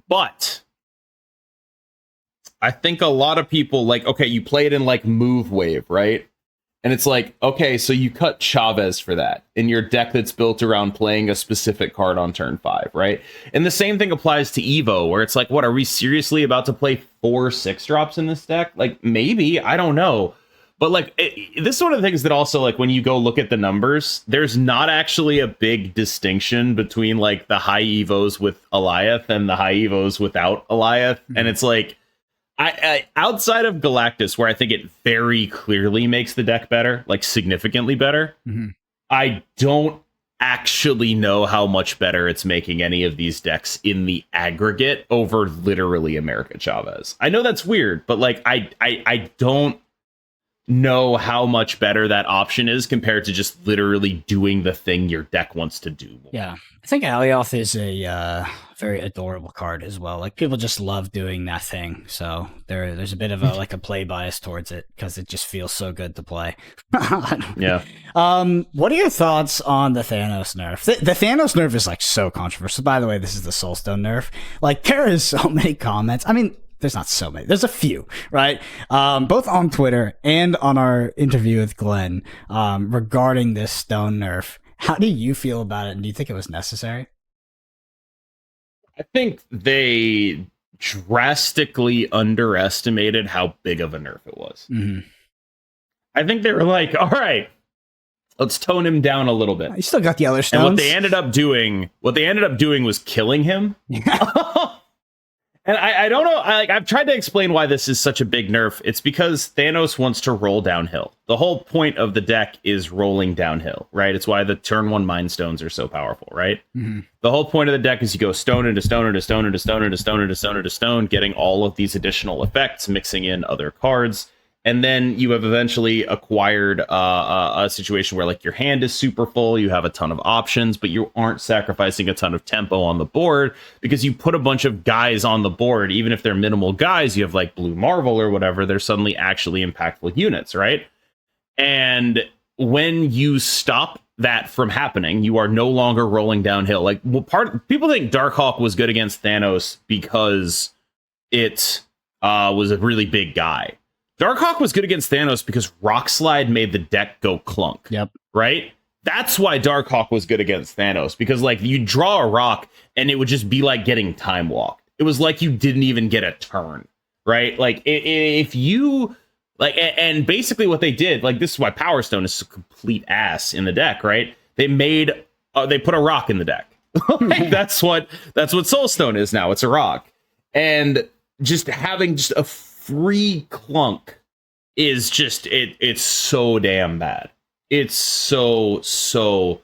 But I think a lot of people like, okay, you play it in like Move Wave, right? And it's like, okay, so you cut Chavez for that in your deck that's built around playing a specific card on turn 5, right? And the same thing applies to Evo, where it's like, what, are we seriously about to play 4 6-drops in this deck? Like, maybe, I don't know. But like this is one of the things that also, like, when you go look at the numbers, there's not actually a big distinction between like the high Evos with Alioth and the high Evos without Alioth. And it's like, I outside of Galactus, where I think it very clearly makes the deck better, like significantly better, I don't actually know how much better it's making any of these decks in the aggregate over literally America Chavez. I know that's weird, but like I don't know how much better that option is compared to just literally doing the thing your deck wants to do. Yeah, I think Alioth is a very adorable card as well. Like, people just love doing that thing, so there's a bit of a play bias towards it because it just feels so good to play. Yeah. What are your thoughts on the Thanos nerf? The Thanos nerf is like so controversial. By the way, this is the Soulstone nerf. Like, there is so many comments. I mean, there's not so many. There's a few, right? Both on Twitter and on our interview with Glenn regarding this stone nerf. How do you feel about it, and do you think it was necessary? I think they drastically underestimated how big of a nerf it was. I think they were like, all right, Let's tone him down a little bit. You still got the other stones. And what they ended up doing was killing him. And I don't know. I've tried to explain why this is such a big nerf. It's because Thanos wants to roll downhill. The whole point of the deck is rolling downhill, right? It's why the turn 1 Mind Stones are so powerful, right? Mm-hmm. The whole point of the deck is you go stone into stone into stone into stone into stone into stone into stone, getting all of these additional effects, mixing in other cards. And then you have eventually acquired a situation where like your hand is super full, you have a ton of options, but you aren't sacrificing a ton of tempo on the board because you put a bunch of guys on the board. Even if they're minimal guys, you have like Blue Marvel or whatever, they're suddenly actually impactful units, right? And when you stop that from happening, you are no longer rolling downhill. Like, well, people think Darkhawk was good against Thanos because it was a really big guy. Darkhawk was good against Thanos because Rock Slide made the deck go clunk. Yep. Right? That's why Darkhawk was good against Thanos, because like you draw a rock and it would just be like getting time walked. It was like you didn't even get a turn, right? Like if you like, and basically what they did, like this is why Power Stone is a complete ass in the deck, right? They put a rock in the deck. Like, that's what Soul Stone is now. It's a rock, and just having just a free clunk is just it's so damn bad. It's so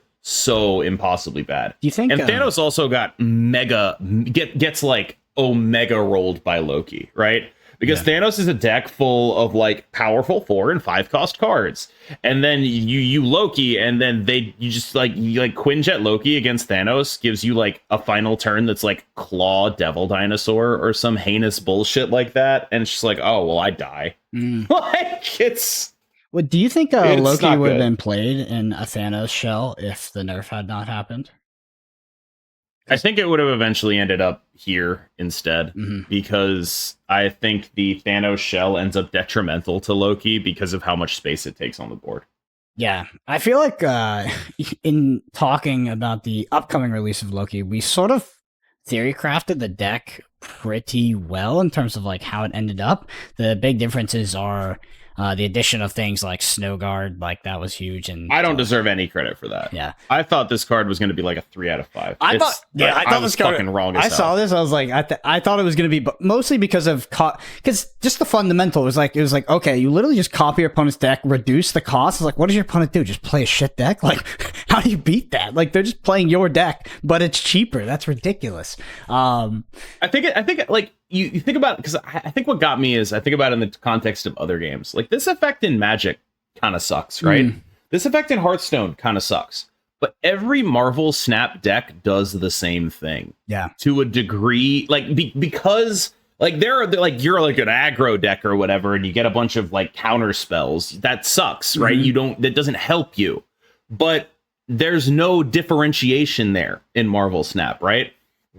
impossibly bad. Do you think? And Thanos also got gets like Omega rolled by Loki, right? Because Thanos is a deck full of like powerful 4 and 5 cost cards, and then you Loki, and then you Quinjet Loki against Thanos gives you like a final turn that's like Claw Devil Dinosaur or some heinous bullshit like that, and it's just like, oh well, I die. Like it's. What do you think Loki would have been played in a Thanos shell if the nerf had not happened? I think it would have eventually ended up here instead, because I think the Thanos shell ends up detrimental to Loki because of how much space it takes on the board. Yeah, I feel like in talking about the upcoming release of Loki, we sort of theory crafted the deck pretty well in terms of like how it ended up. The big differences are the addition of things like Snow Guard, like that was huge, and I don't deserve any credit for that. Yeah, I thought this card was going to be like a 3 out of 5. I thought this card fucking wrong. I saw this, I was like, I thought it was going to be, mostly because of because just the fundamental was like, it was like, okay, you literally just copy your opponent's deck, reduce the cost. It's like, what does your opponent do? Just play a shit deck? Like, how do you beat that? Like, they're just playing your deck, but it's cheaper. That's ridiculous. I think like. You think about it, because I think what got me is I think about it in the context of other games. Like this effect in Magic kind of sucks, right? This effect in Hearthstone kind of sucks. But every Marvel Snap deck does the same thing. Yeah. To a degree, like because like they're like you're like an aggro deck or whatever, and you get a bunch of like counter spells. That sucks, right? That doesn't help you. But there's no differentiation there in Marvel Snap, right?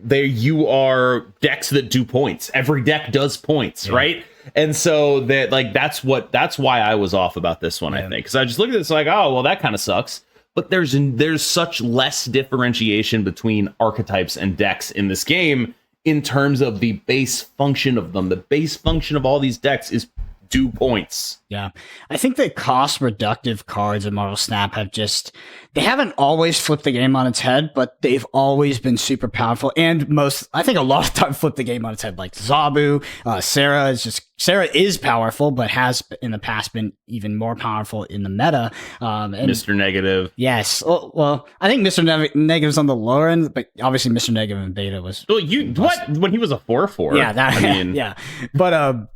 You are decks that do points. Every deck does points, right? And so that like that's why I was off about this one, I think, because I just looked at this like, oh well, that kind of sucks. But there's such less differentiation between archetypes and decks in this game in terms of the base function of them. The base function of all these decks is do points. Yeah. I think the cost reductive cards in Marvel Snap they haven't always flipped the game on its head, but they've always been super powerful. And I think a lot of time flipped the game on its head, like Zabu. Sarah is powerful, but has in the past been even more powerful in the meta. And Mr. Negative. Yes. Well, I think Mr. Negative's on the lower end, but obviously Mr. Negative in beta was. Well, when he was a 4/4. Yeah, I mean, yeah. But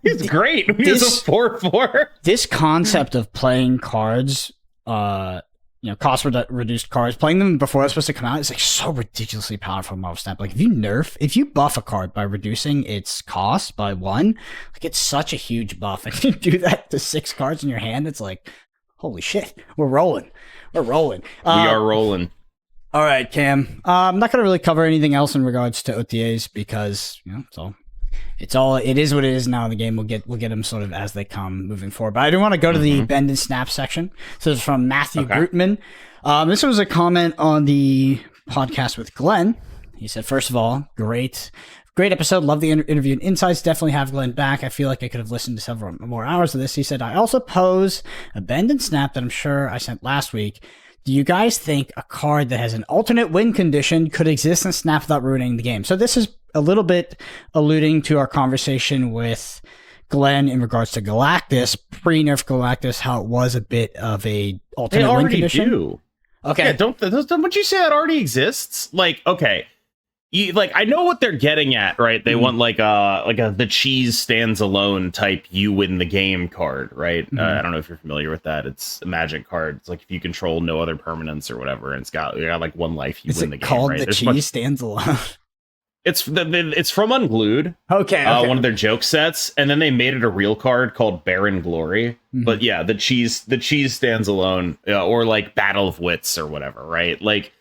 he's great. He was a 4/4. This concept of playing cards, cost reduced cards, playing them before they're supposed to come out is like so ridiculously powerful in Marvel Snap. Like if you buff a card by reducing its cost by 1, like it's such a huge buff. And you do that to 6 cards in your hand, it's like, holy shit, we're rolling. We are rolling. All right, Cam. I'm not going to really cover anything else in regards to OTAs because it is what it is now in the game. We'll get them sort of as they come moving forward. But I do want to go to the bend and snap section. So it's from Matthew Grootman. This was a comment on the podcast with Glenn. He said, first of all, great Great episode. Love the interview and insights. Definitely have Glenn back. I feel like I could have listened to several more hours of this. He said, I also pose a bend and snap that I'm sure I sent last week. Do you guys think a card that has an alternate win condition could exist in Snap without ruining the game? So this is a little bit alluding to our conversation with Glenn in regards to Galactus, pre-nerf Galactus, how it was a bit of a alternate win condition. Do. Okay. Yeah, don't you say that already exists? Like, okay. I know what they're getting at, right? They want like a the cheese stands alone type you win the game card, right? I don't know if you're familiar with that. It's a magic card. It's like if you control no other permanents or whatever, and it's got like one life, you win the game. Called right? the cheese stands alone. It's from Unglued. Okay. One of their joke sets, and then they made it a real card called Barren Glory. But yeah, the cheese stands alone, or like Battle of Wits or whatever, right? Like,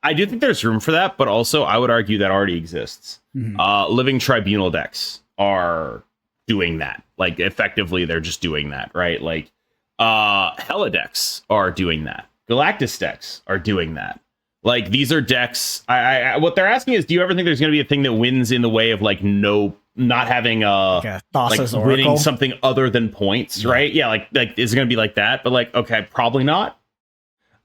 I do think there's room for that, but also I would argue that already exists. Living Tribunal decks are doing that. Like, effectively, they're just doing that, right? Like, Hella decks are doing that. Galactus decks are doing that. Like, these are decks. I what they're asking is, do you ever think there's going to be a thing that wins in the way of like not having like winning something other than points, right? Yeah, like is it going to be like that? But like, okay, probably not.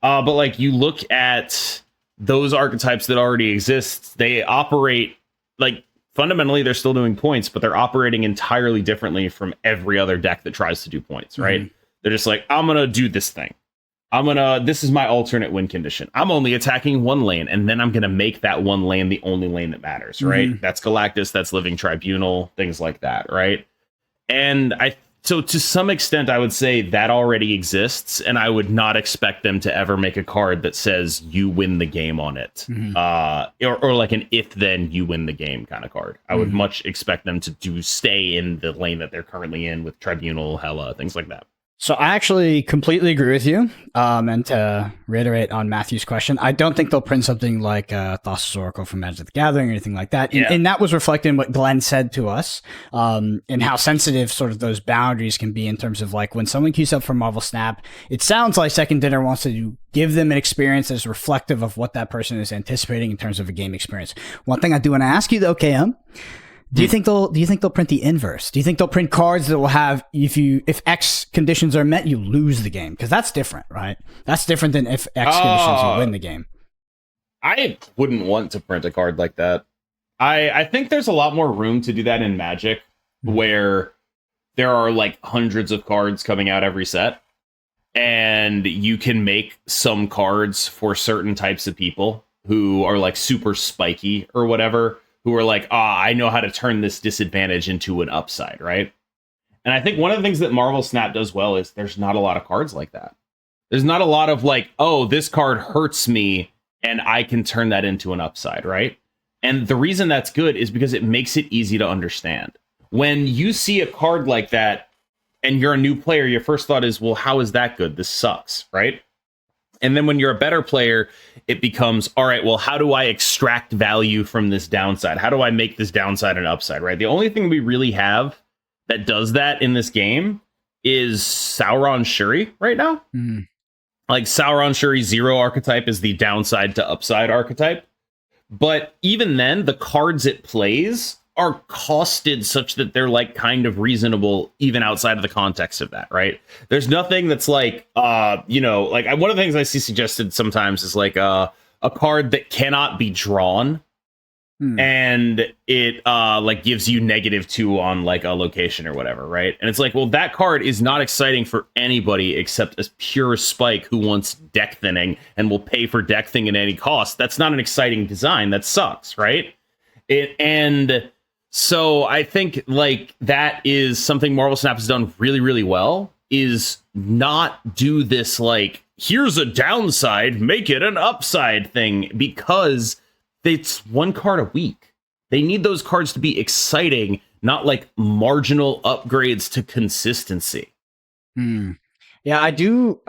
But like, you look at those archetypes that already exist, they operate like fundamentally they're still doing points, but they're operating entirely differently from every other deck that tries to do points, right? They're just like, I'm gonna do this thing. This is my alternate win condition. I'm only attacking one lane, and then I'm gonna make that one lane the only lane that matters, right? That's Galactus, that's Living Tribunal, things like that, right? And so to some extent, I would say that already exists, and I would not expect them to ever make a card that says you win the game on it, or like an if then you win the game kind of card. I would much expect them to stay in the lane that they're currently in with Tribunal, Hella, things like that. So I actually completely agree with you. And to reiterate on Matthew's question, I don't think they'll print something like Thassa's Oracle from Magic the Gathering or anything like that. Yeah. And that was reflected in what Glenn said to us, and how sensitive sort of those boundaries can be in terms of like when someone queues up for Marvel Snap, it sounds like Second Dinner wants to give them an experience that's reflective of what that person is anticipating in terms of a game experience. One thing I do want to ask you though, KM, do you think they'll print the inverse? Do you think they'll print cards that will have if X conditions are met, you lose the game? Because that's different, right? That's different than if X conditions you win the game. I wouldn't want to print a card like that. I think there's a lot more room to do that in Magic, where there are like hundreds of cards coming out every set, and you can make some cards for certain types of people who are like super spiky or whatever, who are like, I know how to turn this disadvantage into an upside, right? And I think one of the things that Marvel Snap does well is there's not a lot of cards like that. There's not a lot of like, this card hurts me and I can turn that into an upside, right? And the reason that's good is because it makes it easy to understand. When you see a card like that and you're a new player, your first thought is, well, how is that good? This sucks, right? And then when you're a better player, it becomes, all right, well, how do I extract value from this downside? How do I make this downside an upside, right? The only thing we really have that does that in this game is Sauron Shuri right now. Like Sauron Shuri 0 archetype is the downside to upside archetype. But even then, the cards it plays are costed such that they're like kind of reasonable even outside of the context of that, right? There's nothing that's like like one of the things I see suggested sometimes is like a card that cannot be drawn, and it like gives you -2 on like a location or whatever, right? And it's like, well, that card is not exciting for anybody except a pure spike who wants deck thinning and will pay for deck thinning at any cost. That's not an exciting design. That sucks, right? So I think like that is something Marvel Snap has done really, really well, is not do this like, here's a downside, make it an upside thing, because it's one card a week. They need those cards to be exciting, not like marginal upgrades to consistency. Yeah, I do.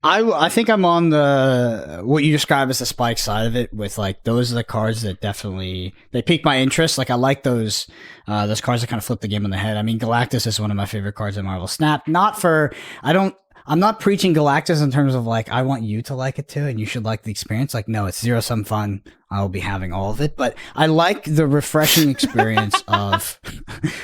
I think I'm on the what you describe as the spike side of it, with like those are the cards that definitely they pique my interest. Like I like those cards that kind of flip the game on the head. I mean, Galactus is one of my favorite cards in Marvel Snap. I'm not preaching Galactus in terms of like I want you to like it too and you should like the experience. Like no, it's zero sum fun. I'll be having all of it. But I like the refreshing experience of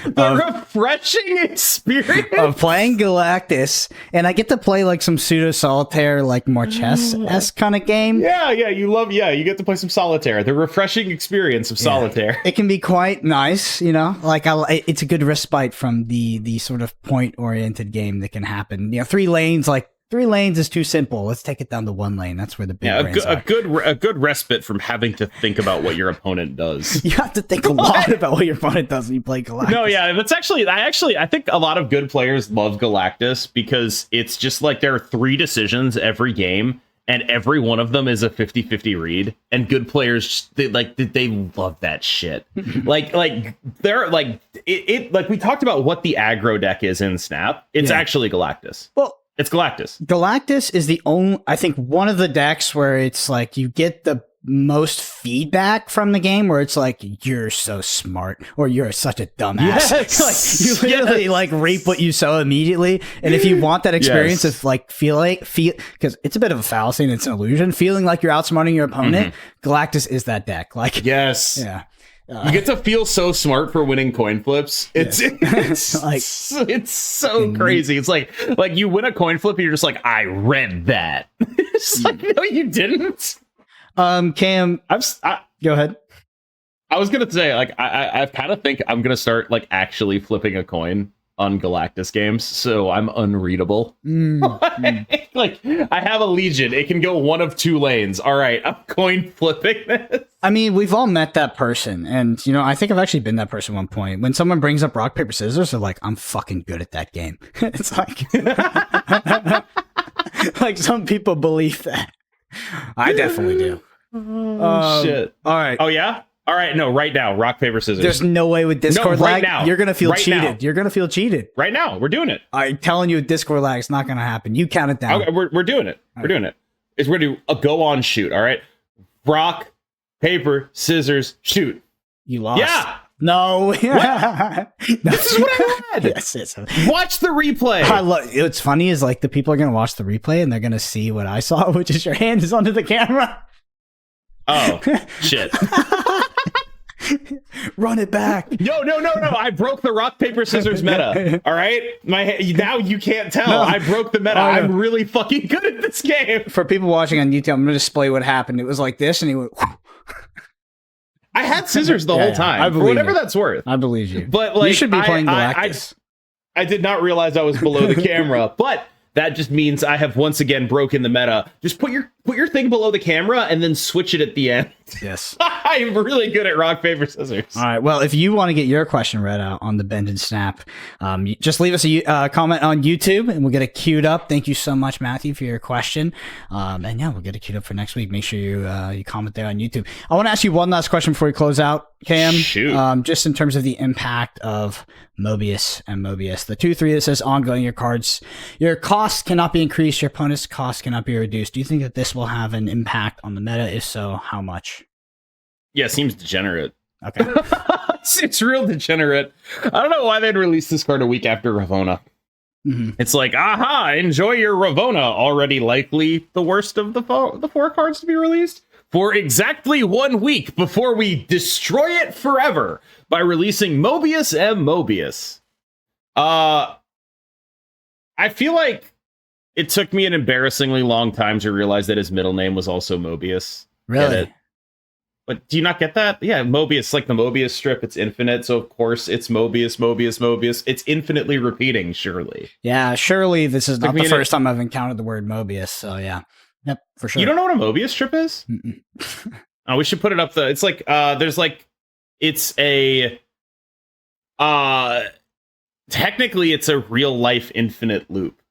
refreshing experience of playing Galactus, and I get to play like some pseudo solitaire, like more chess-esque kind of game. Yeah, you get to play some solitaire. The refreshing experience of solitaire. It can be quite nice, you know. Like it's a good respite from the sort of point-oriented game that can happen. You know, 3 lanes, like 3 lanes is too simple. Let's take it down to 1 lane. That's where the big brands are. A good respite from having to think about what your opponent does. You have to think a lot about what your opponent does when you play Galactus. No, yeah, that's actually I think a lot of good players love Galactus because it's just like there are 3 decisions every game, and every one of them is a 50-50 read. And good players they love that shit. like they're like it like we talked about what the aggro deck is in Snap. It's actually Galactus. Well, it's Galactus. Galactus is the only, I think, one of the decks where it's like you get the most feedback from the game, where it's like, you're so smart, or you're such a dumbass. Like, you literally like reap what you sow immediately. And if you want that experience of like feel because it's a bit of a fallacy and it's an illusion, feeling like you're outsmarting your opponent, Galactus is that deck. Like, yeah. You get to feel so smart for winning coin flips. It's like it's so crazy. It's like you win a coin flip and you're just like, I read that. It's like, no, you didn't. Cam, go ahead. I was gonna say, like, I kind of think I'm gonna start like actually flipping a coin on Galactus games, so I'm unreadable. Like, I have a Legion. It can go one of 2 lanes. All right, I'm coin flipping this. I mean, we've all met that person, and you know, I think I've actually been that person at one point. When someone brings up rock paper scissors, they're like, "I'm fucking good at that game." It's like, like some people believe that. I definitely do. Shit. All right. Oh yeah. All right, no, right now, rock, paper, scissors. There's no way with Discord lag. Now. You're going to feel right cheated. Now. You're going to feel cheated. Right now, we're doing it. I'm telling you, with Discord lag, it's not going to happen. You count it down. Okay, we're doing it. We're doing it. We're going to do a go on shoot, all right? Rock, paper, scissors, shoot. You lost. Yeah. No. This is what I had. Yes. Watch the replay. What's funny is like the people are going to watch the replay and they're going to see what I saw, which is your hand is under the camera. Oh, shit. Run it back. No. I broke the rock, paper, scissors meta. All right? Now you can't tell. No. I broke the meta. Oh, I'm really fucking good at this game. For people watching on YouTube, I'm going to display what happened. It was like this, and he went... I had scissors the whole time. I believe for whatever you. that's worth. I believe you. But like, you should be playing Galactus. I did not realize I was below the camera, but that just means I have once again broken the meta. Just put your thing below the camera and then switch it at the end. Yes. I'm really good at rock, paper, scissors. All right. Well, if you want to get your question read out on the Bend and Snap, just leave us a comment on YouTube and we'll get it queued up. Thank you so much, Matthew, for your question. And yeah, we'll get it queued up for next week. Make sure you comment there on YouTube. I want to ask you one last question before we close out, Cam. Shoot. Just in terms of the impact of Mobius and Mobius. The 2-3 that says ongoing, your costs cannot be increased, your opponent's costs cannot be reduced. Do you think that this will have an impact on the meta? If so, how much? Yeah, it seems degenerate. Okay. It's real degenerate. I don't know why they'd release this card a week after Ravonna. Mm-hmm. It's like, aha, enjoy your Ravonna, already likely the worst of the 4 cards to be released, for exactly 1 week before we destroy it forever by releasing Mobius and Mobius. I feel like it took me an embarrassingly long time to realize that his middle name was also Mobius. Really? But do you not get that? Yeah, Mobius, like the Mobius strip, it's infinite, so of course it's Mobius. It's infinitely repeating, surely. Yeah, surely this is not the first time I've encountered the word Mobius, so yeah. Yep, for sure. You don't know what a Mobius strip is? Oh, we should put it up. It's like, it's a, technically it's a real life infinite loop.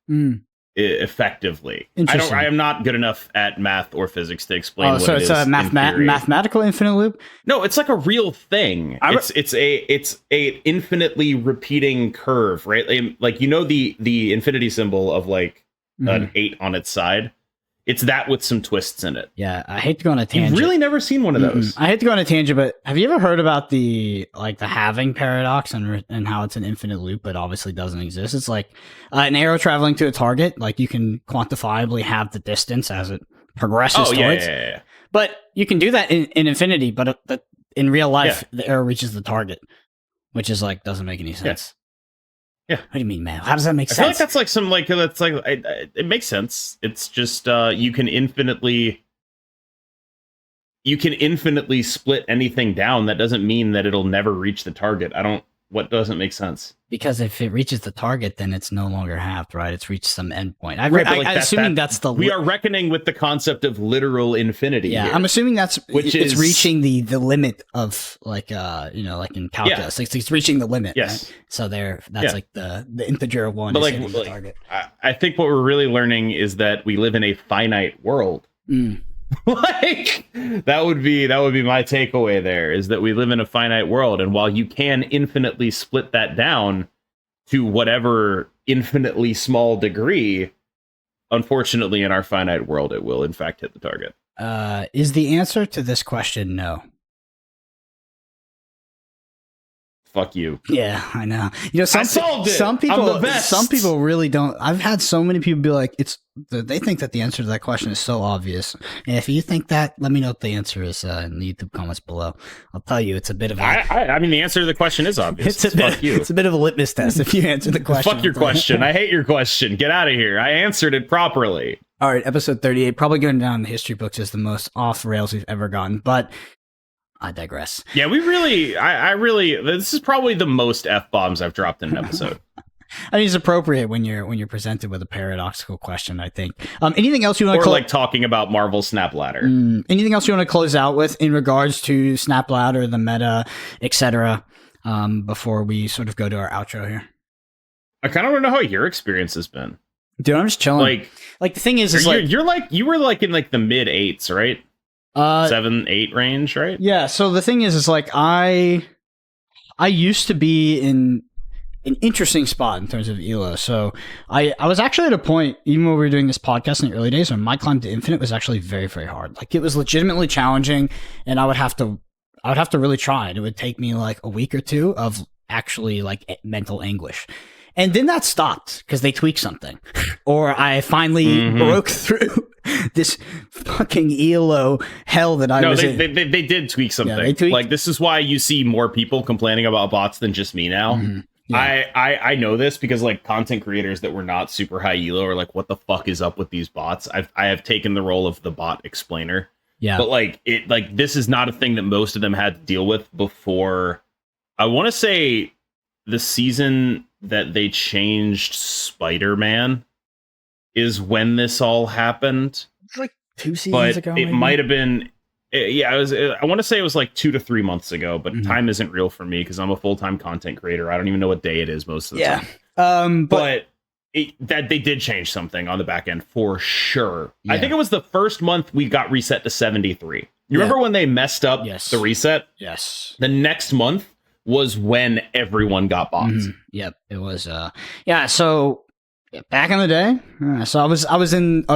Effectively. I am not good enough at math or physics to explain what it is. Oh, so it's a mathematical infinite loop? No, it's like a real thing. It's a infinitely repeating curve, right? Like, you know, the infinity symbol of like an 8 on its side. It's that with some twists in it. Yeah, I hate to go on a tangent. You've really never seen one of those. I hate to go on a tangent, but have you ever heard about the halving paradox and how it's an infinite loop, but obviously doesn't exist? It's like an arrow traveling to a target. Like, you can quantifiably have the distance as it progresses towards. Yeah. But you can do that in Infinity, but in real life, the arrow reaches the target, which is like doesn't make any sense. Yeah. What do you mean, man? How does that make sense? I feel like that's like some like that's like it makes sense. It's just you can infinitely split anything down. That doesn't mean that it'll never reach the target. What doesn't make sense? Because if it reaches the target, then it's no longer halved, right? It's reached some endpoint. I'm assuming that's the. We are reckoning with the concept of literal infinity. Yeah, here, I'm assuming it's is reaching the limit of like like in calculus, it's reaching the limit. Yes. Right? So that's like the integer of 1 but is like, hitting the target. I think what we're really learning is that we live in a finite world. Like that would be my takeaway there, is that we live in a finite world, and while you can infinitely split that down to whatever infinitely small degree, unfortunately in our finite world it will in fact hit the target. Is the answer to this question no? Fuck you. Yeah, I know. Some people really don't. I've had so many people be like, they think that the answer to that question is so obvious. And if you think that, let me know what the answer is in the YouTube comments below. I'll tell you, it's a bit of I mean, the answer to the question is obvious. It's a bit of a litmus test if you answer the question. Fuck your question. I hate your question. Get out of here. I answered it properly. All right, episode 38, probably going down in the history books as the most off rails we've ever gotten, but I digress. Yeah, I really, this is probably the most F-bombs I've dropped in an episode. I mean, it's appropriate when you're presented with a paradoxical question, I think. Anything else you want to like talking about Marvel Snap Ladder? Anything else you want to close out with in regards to Snap Ladder, the meta, etc. Before we sort of go to our outro here? I kind of want to know how your experience has been. Dude, I'm just chilling. Like the thing is you were like in like the mid 8s, right? 7, 8 range, right? Yeah. So the thing is like I used to be in an interesting spot in terms of ELO. So I was actually at a point, even when we were doing this podcast in the early days, when my climb to infinite was actually very, very hard. Like it was legitimately challenging, and I would have to really try. And it would take me like a week or two of actually like mental anguish. And then that stopped because they tweaked something, or I finally broke through this fucking ELO hell that I was in. They did tweak something. Yeah, like this is why you see more people complaining about bots than just me now. Yeah. I know this because like content creators that were not super high ELO are like, what the fuck is up with these bots? I have taken the role of the bot explainer. Yeah, but like this is not a thing that most of them had to deal with before. I want to say the season that they changed Spider-Man is when this all happened. It's like 2 seasons ago. It might have been. Yeah, I want to say it was like 2 to 3 months ago, but time isn't real for me because I'm a full-time content creator. I don't even know what day it is most of the time. But that they did change something on the back end for sure. Yeah. I think it was the first month we got reset to 73. You remember when they messed up the reset? Yes. The next month was when everyone got bots. Yep, it was. So back in the day, so I was in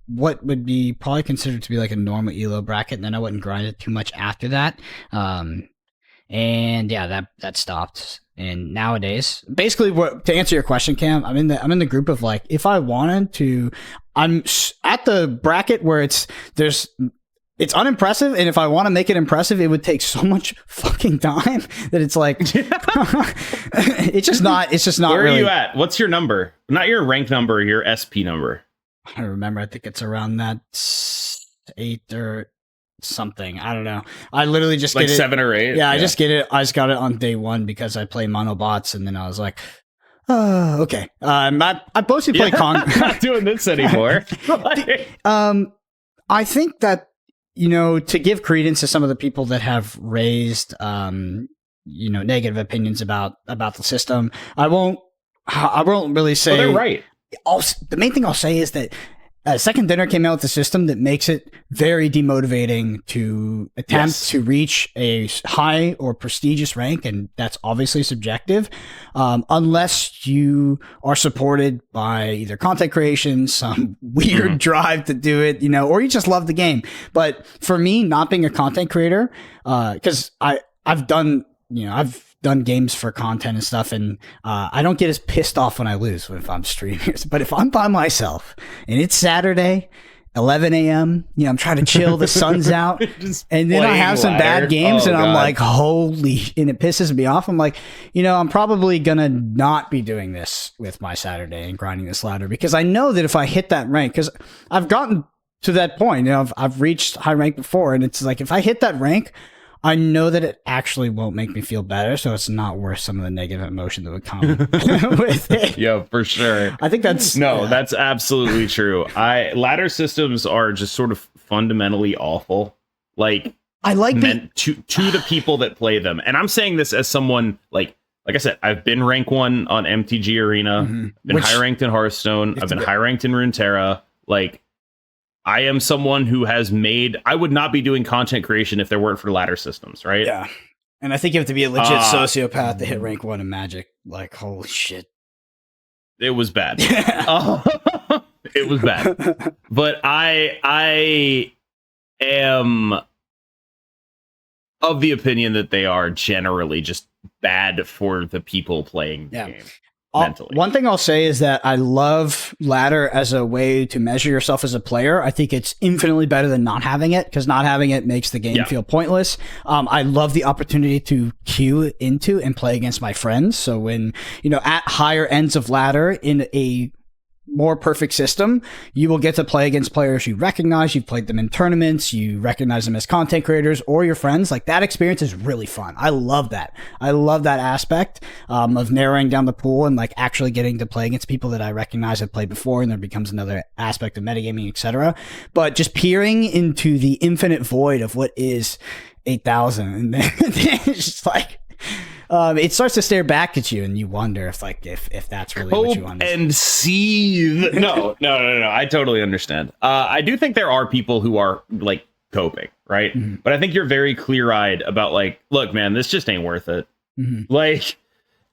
what would be probably considered to be like a normal ELO bracket, and then I wouldn't grind it too much after that. And yeah, that stopped. And nowadays, basically, to answer your question, Cam, I'm in the group of like, if I wanted to, I'm at the bracket where it's unimpressive, and if I want to make it impressive, it would take so much fucking time that it's like it's just not Where really. Are you at? What's your number? Not your rank number, your SP number. I remember. I think it's around that 8 or something. I don't know. I literally just like get it. 7 or 8. Yeah, I just get it. I just got it on day 1 because I play mono bots, and then I was like, oh, okay. I mostly play Kong. I'm not doing this anymore. I think that, to give credence to some of the people that have raised, negative opinions about the system, I won't really say. Well, they're right. The main thing I'll say is that Second Dinner came out with a system that makes it very demotivating to attempt to reach a high or prestigious rank, and that's obviously subjective, unless you are supported by either content creation, some weird drive to do it, or you just love the game. But for me, not being a content creator, because I've done games for content and stuff, and I don't get as pissed off when I lose if I'm streaming. But if I'm by myself and it's Saturday, 11 a.m. You know, I'm trying to chill. The sun's out. And then I have some bad games and I'm like, holy, and it pisses me off. I'm like, you know, I'm probably going to not be doing this with my Saturday and grinding this ladder because I know that if I hit that rank, because I've gotten to that point, you know, I've reached high rank before. And it's like, if I hit that rank, I know that it actually won't make me feel better, so it's not worth some of the negative emotion that would come with it. Yeah, for sure. I think that's that's absolutely true. Ladder systems are just sort of fundamentally awful. Like I like meant to the people that play them. And I'm saying this as someone like I said, I've been rank 1 on MTG Arena, been high ranked in Hearthstone, I've been high ranked in Runeterra, like I am someone who has I would not be doing content creation if there weren't for ladder systems, right? Yeah. And I think you have to be a legit sociopath to hit rank 1 in Magic. Like, holy shit. It was bad. It was bad. But I am of the opinion that they are generally just bad for the people playing the game. Mentally. One thing I'll say is that I love ladder as a way to measure yourself as a player. I think it's infinitely better than not having it because not having it makes the game feel pointless. I love the opportunity to queue into and play against my friends. So when, you know, at higher ends of ladder in a more perfect system, you will get to play against players you recognize. You've played them in tournaments. You recognize them as content creators or your friends. Like that experience is really fun. I love that. I love that aspect of narrowing down the pool and like actually getting to play against people that I recognize have played before, and there becomes another aspect of metagaming, etc. But just peering into the infinite void of what is 8,000, and then it's just like. It starts to stare back at you, and you wonder if that's really what you want. And seethe. No. I totally understand. I do think there are people who are like coping, right? Mm-hmm. But I think you're very clear-eyed about like, look, man, this just ain't worth it. Mm-hmm. Like,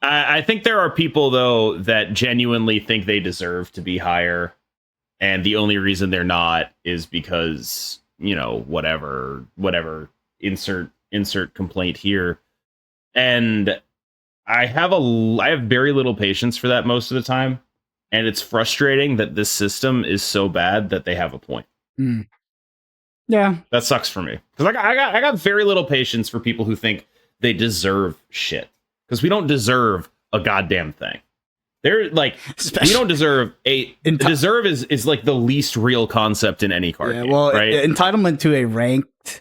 I think there are people though that genuinely think they deserve to be higher, and the only reason they're not is because, you know, whatever. Insert complaint here. And I have very little patience for that most of the time. And it's frustrating that this system is so bad that they have a point. Mm. Yeah. That sucks for me. Because I got very little patience for people who think they deserve shit. Because we don't deserve a goddamn thing. They're like, we don't deserve deserve is like the least real concept in any card game, well, right? Entitlement to a ranked,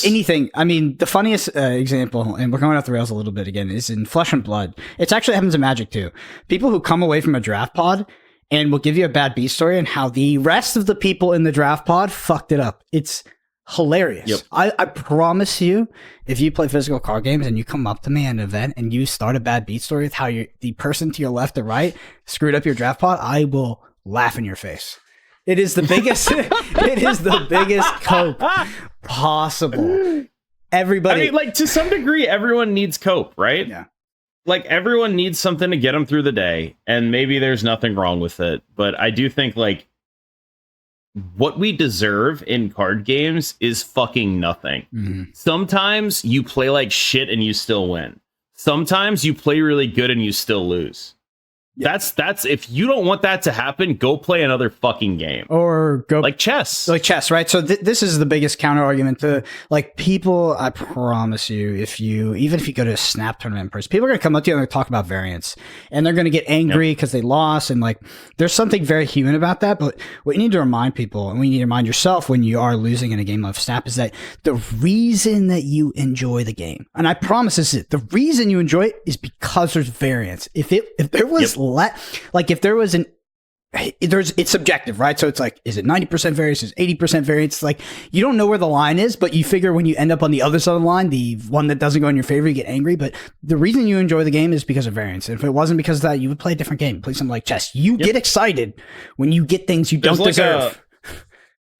anything. I mean, the funniest example, and we're going off the rails a little bit again, is in Flesh and Blood. It actually happens in Magic too. People who come away from a draft pod and will give you a bad beat story and how the rest of the people in the draft pod fucked it up. It's hilarious. Yep. I promise you, if you play physical card games and you come up to me at an event and you start a bad beat story with how the person to your left or right screwed up your draft pot, I will laugh in your face. It is the biggest it is the biggest cope possible. Everybody, I mean, like, to some degree, everyone needs cope, right? Yeah. Like, everyone needs something to get them through the day, and maybe there's nothing wrong with it. But I do think, like, what we deserve in card games is fucking nothing. Mm-hmm. Sometimes you play like shit and you still win. Sometimes you play really good and you still lose. Yeah. That's if you don't want that to happen, go play another fucking game. Or go like chess. Like chess, right? So this is the biggest counter argument to like people. I promise you, even if you go to a Snap tournament in person, people are going to come up to you and talk about variance, and they're going to get angry because they lost, and like there's something very human about that. But what you need to remind people, and we need to remind yourself when you are losing in a game of Snap, is that the reason that you enjoy the game, and I promise this is it, the reason you enjoy it is because there's variance. If there was if there was it's subjective, right? So it's like, is it 90% variance? Is 80% variance? Like, you don't know where the line is, but you figure when you end up on the other side of the line, the one that doesn't go in your favor, you get angry. But the reason you enjoy the game is because of variance. And if it wasn't because of that, you would play a different game, play something like chess. You get excited when you get things you don't deserve.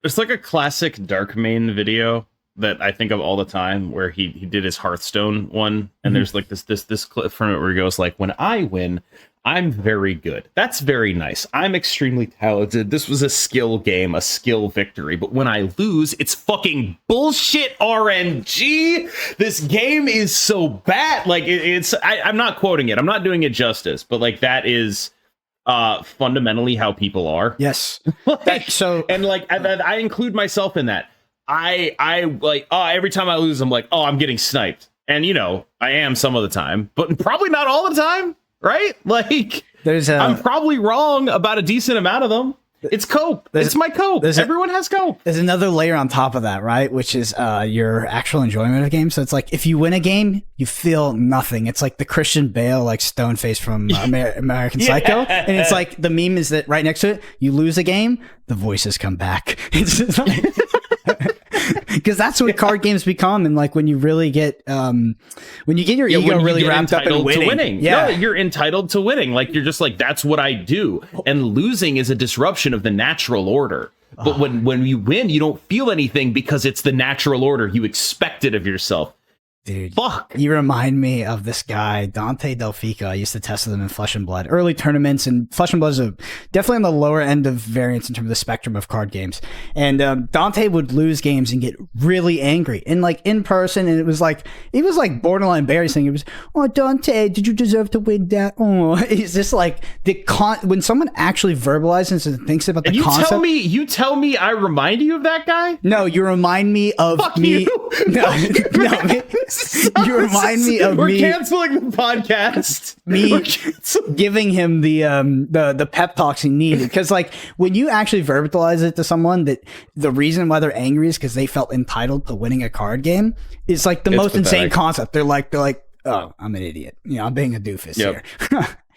There's like a classic Darkmane video that I think of all the time where he did his Hearthstone one. And there's like this clip from it where he goes like, when I win, I'm very good. That's very nice. I'm extremely talented. This was a skill game, a skill victory. But when I lose, it's fucking bullshit RNG. This game is so bad. Like, I'm not quoting it. I'm not doing it justice. But like, that is fundamentally how people are. Yes. And like I include myself in that. I like every time I lose, I'm like, oh, I'm getting sniped. And you know, I am some of the time, but probably not all the time, right? Like I'm probably wrong about a decent amount of them. It's cope. It's my cope. Everyone has cope. There's another layer on top of that, right? Which is your actual enjoyment of games. So it's like if you win a game, you feel nothing. It's like the Christian Bale, like stone face from American Psycho. And it's like the meme is that right next to it, you lose a game, the voices come back. It's just like, because that's what card games become. And like when you really get when you get your ego really wrapped up in winning. Yeah, no, you're entitled to winning. Like you're just like, that's what I do. And losing is a disruption of the natural order. But when you win, you don't feel anything because it's the natural order. You expect it of yourself. Dude, fuck. You remind me of this guy, Dante Delfico. I used to test with him in Flesh and Blood. Early tournaments, and Flesh and Blood is definitely on the lower end of variance in terms of the spectrum of card games. And Dante would lose games and get really angry. And like in person, and it was like borderline embarrassing. It was, oh, Dante, did you deserve to win that? Oh, it's just like when someone actually verbalizes and thinks about the concept. You tell me I remind you of that guy? No, you remind me of Fuck me. You. No. You remind me of We're canceling the podcast. Me giving him the pep talks he needed, because like when you actually verbalize it to someone that the reason why they're angry is because they felt entitled to winning a card game, is like the most insane concept. They're like, oh, I'm an idiot. You know, I'm being a doofus here.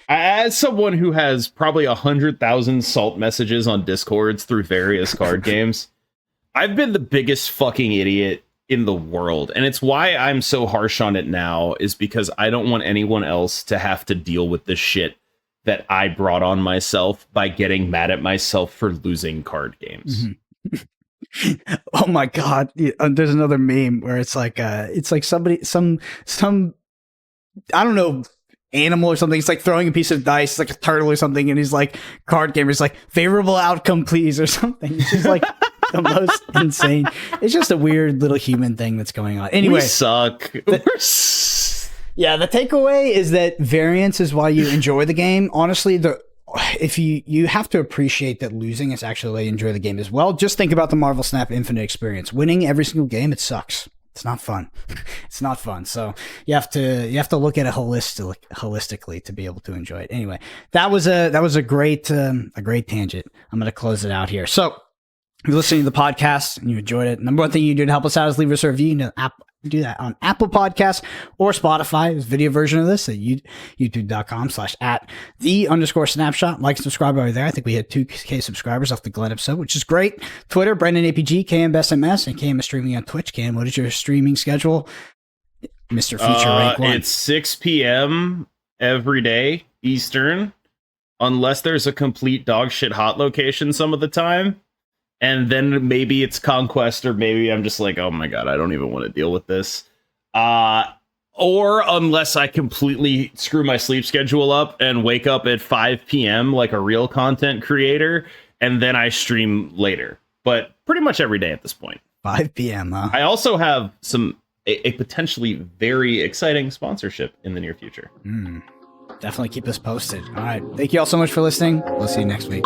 As someone who has probably 100,000 salt messages on Discords through various card games, I've been the biggest fucking idiot in the world, and it's why I'm so harsh on it now, is because I don't want anyone else to have to deal with the shit that I brought on myself by getting mad at myself for losing card games. Mm-hmm. Oh my god, there's another meme where it's like somebody some I don't know, animal or something. It's like throwing a piece of dice, like a turtle or something, and he's like, card game is like, favorable outcome please, or something. It's just like the most insane. It's just a weird little human thing that's going on. Anyway, we suck. Yeah, the takeaway is that variance is why you enjoy the game. Honestly, if you have to appreciate that losing is actually why you enjoy the game as well. Just think about the Marvel Snap Infinite experience. Winning every single game, it sucks. It's not fun. It's not fun. So you have to look at it holistically to be able to enjoy it. Anyway, that was a great tangent. I'm going to close it out here. So if you're listening to the podcast and you enjoyed it, number one thing you do to help us out is leave us a review. You know, do that on Apple Podcasts or Spotify. There's a video version of this at youtube.com/@the_snapshot. Like and subscribe over there. I think we had 2K subscribers off the Glenn episode, which is great. Twitter, Brendan APG, KM Best MS, and KM is streaming on Twitch. KM, what is your streaming schedule? Mr. Feature Rank 1. It's 6 p.m. every day, Eastern, unless there's a complete dog shit hot location some of the time. And then maybe it's Conquest, or maybe I'm just like, oh my god, I don't even want to deal with this. Or unless I completely screw my sleep schedule up and wake up at 5 p.m. like a real content creator, and then I stream later. But pretty much every day at this point. 5 p.m., huh? I also have a potentially very exciting sponsorship in the near future. Definitely keep us posted. All right. Thank you all so much for listening. We'll see you next week.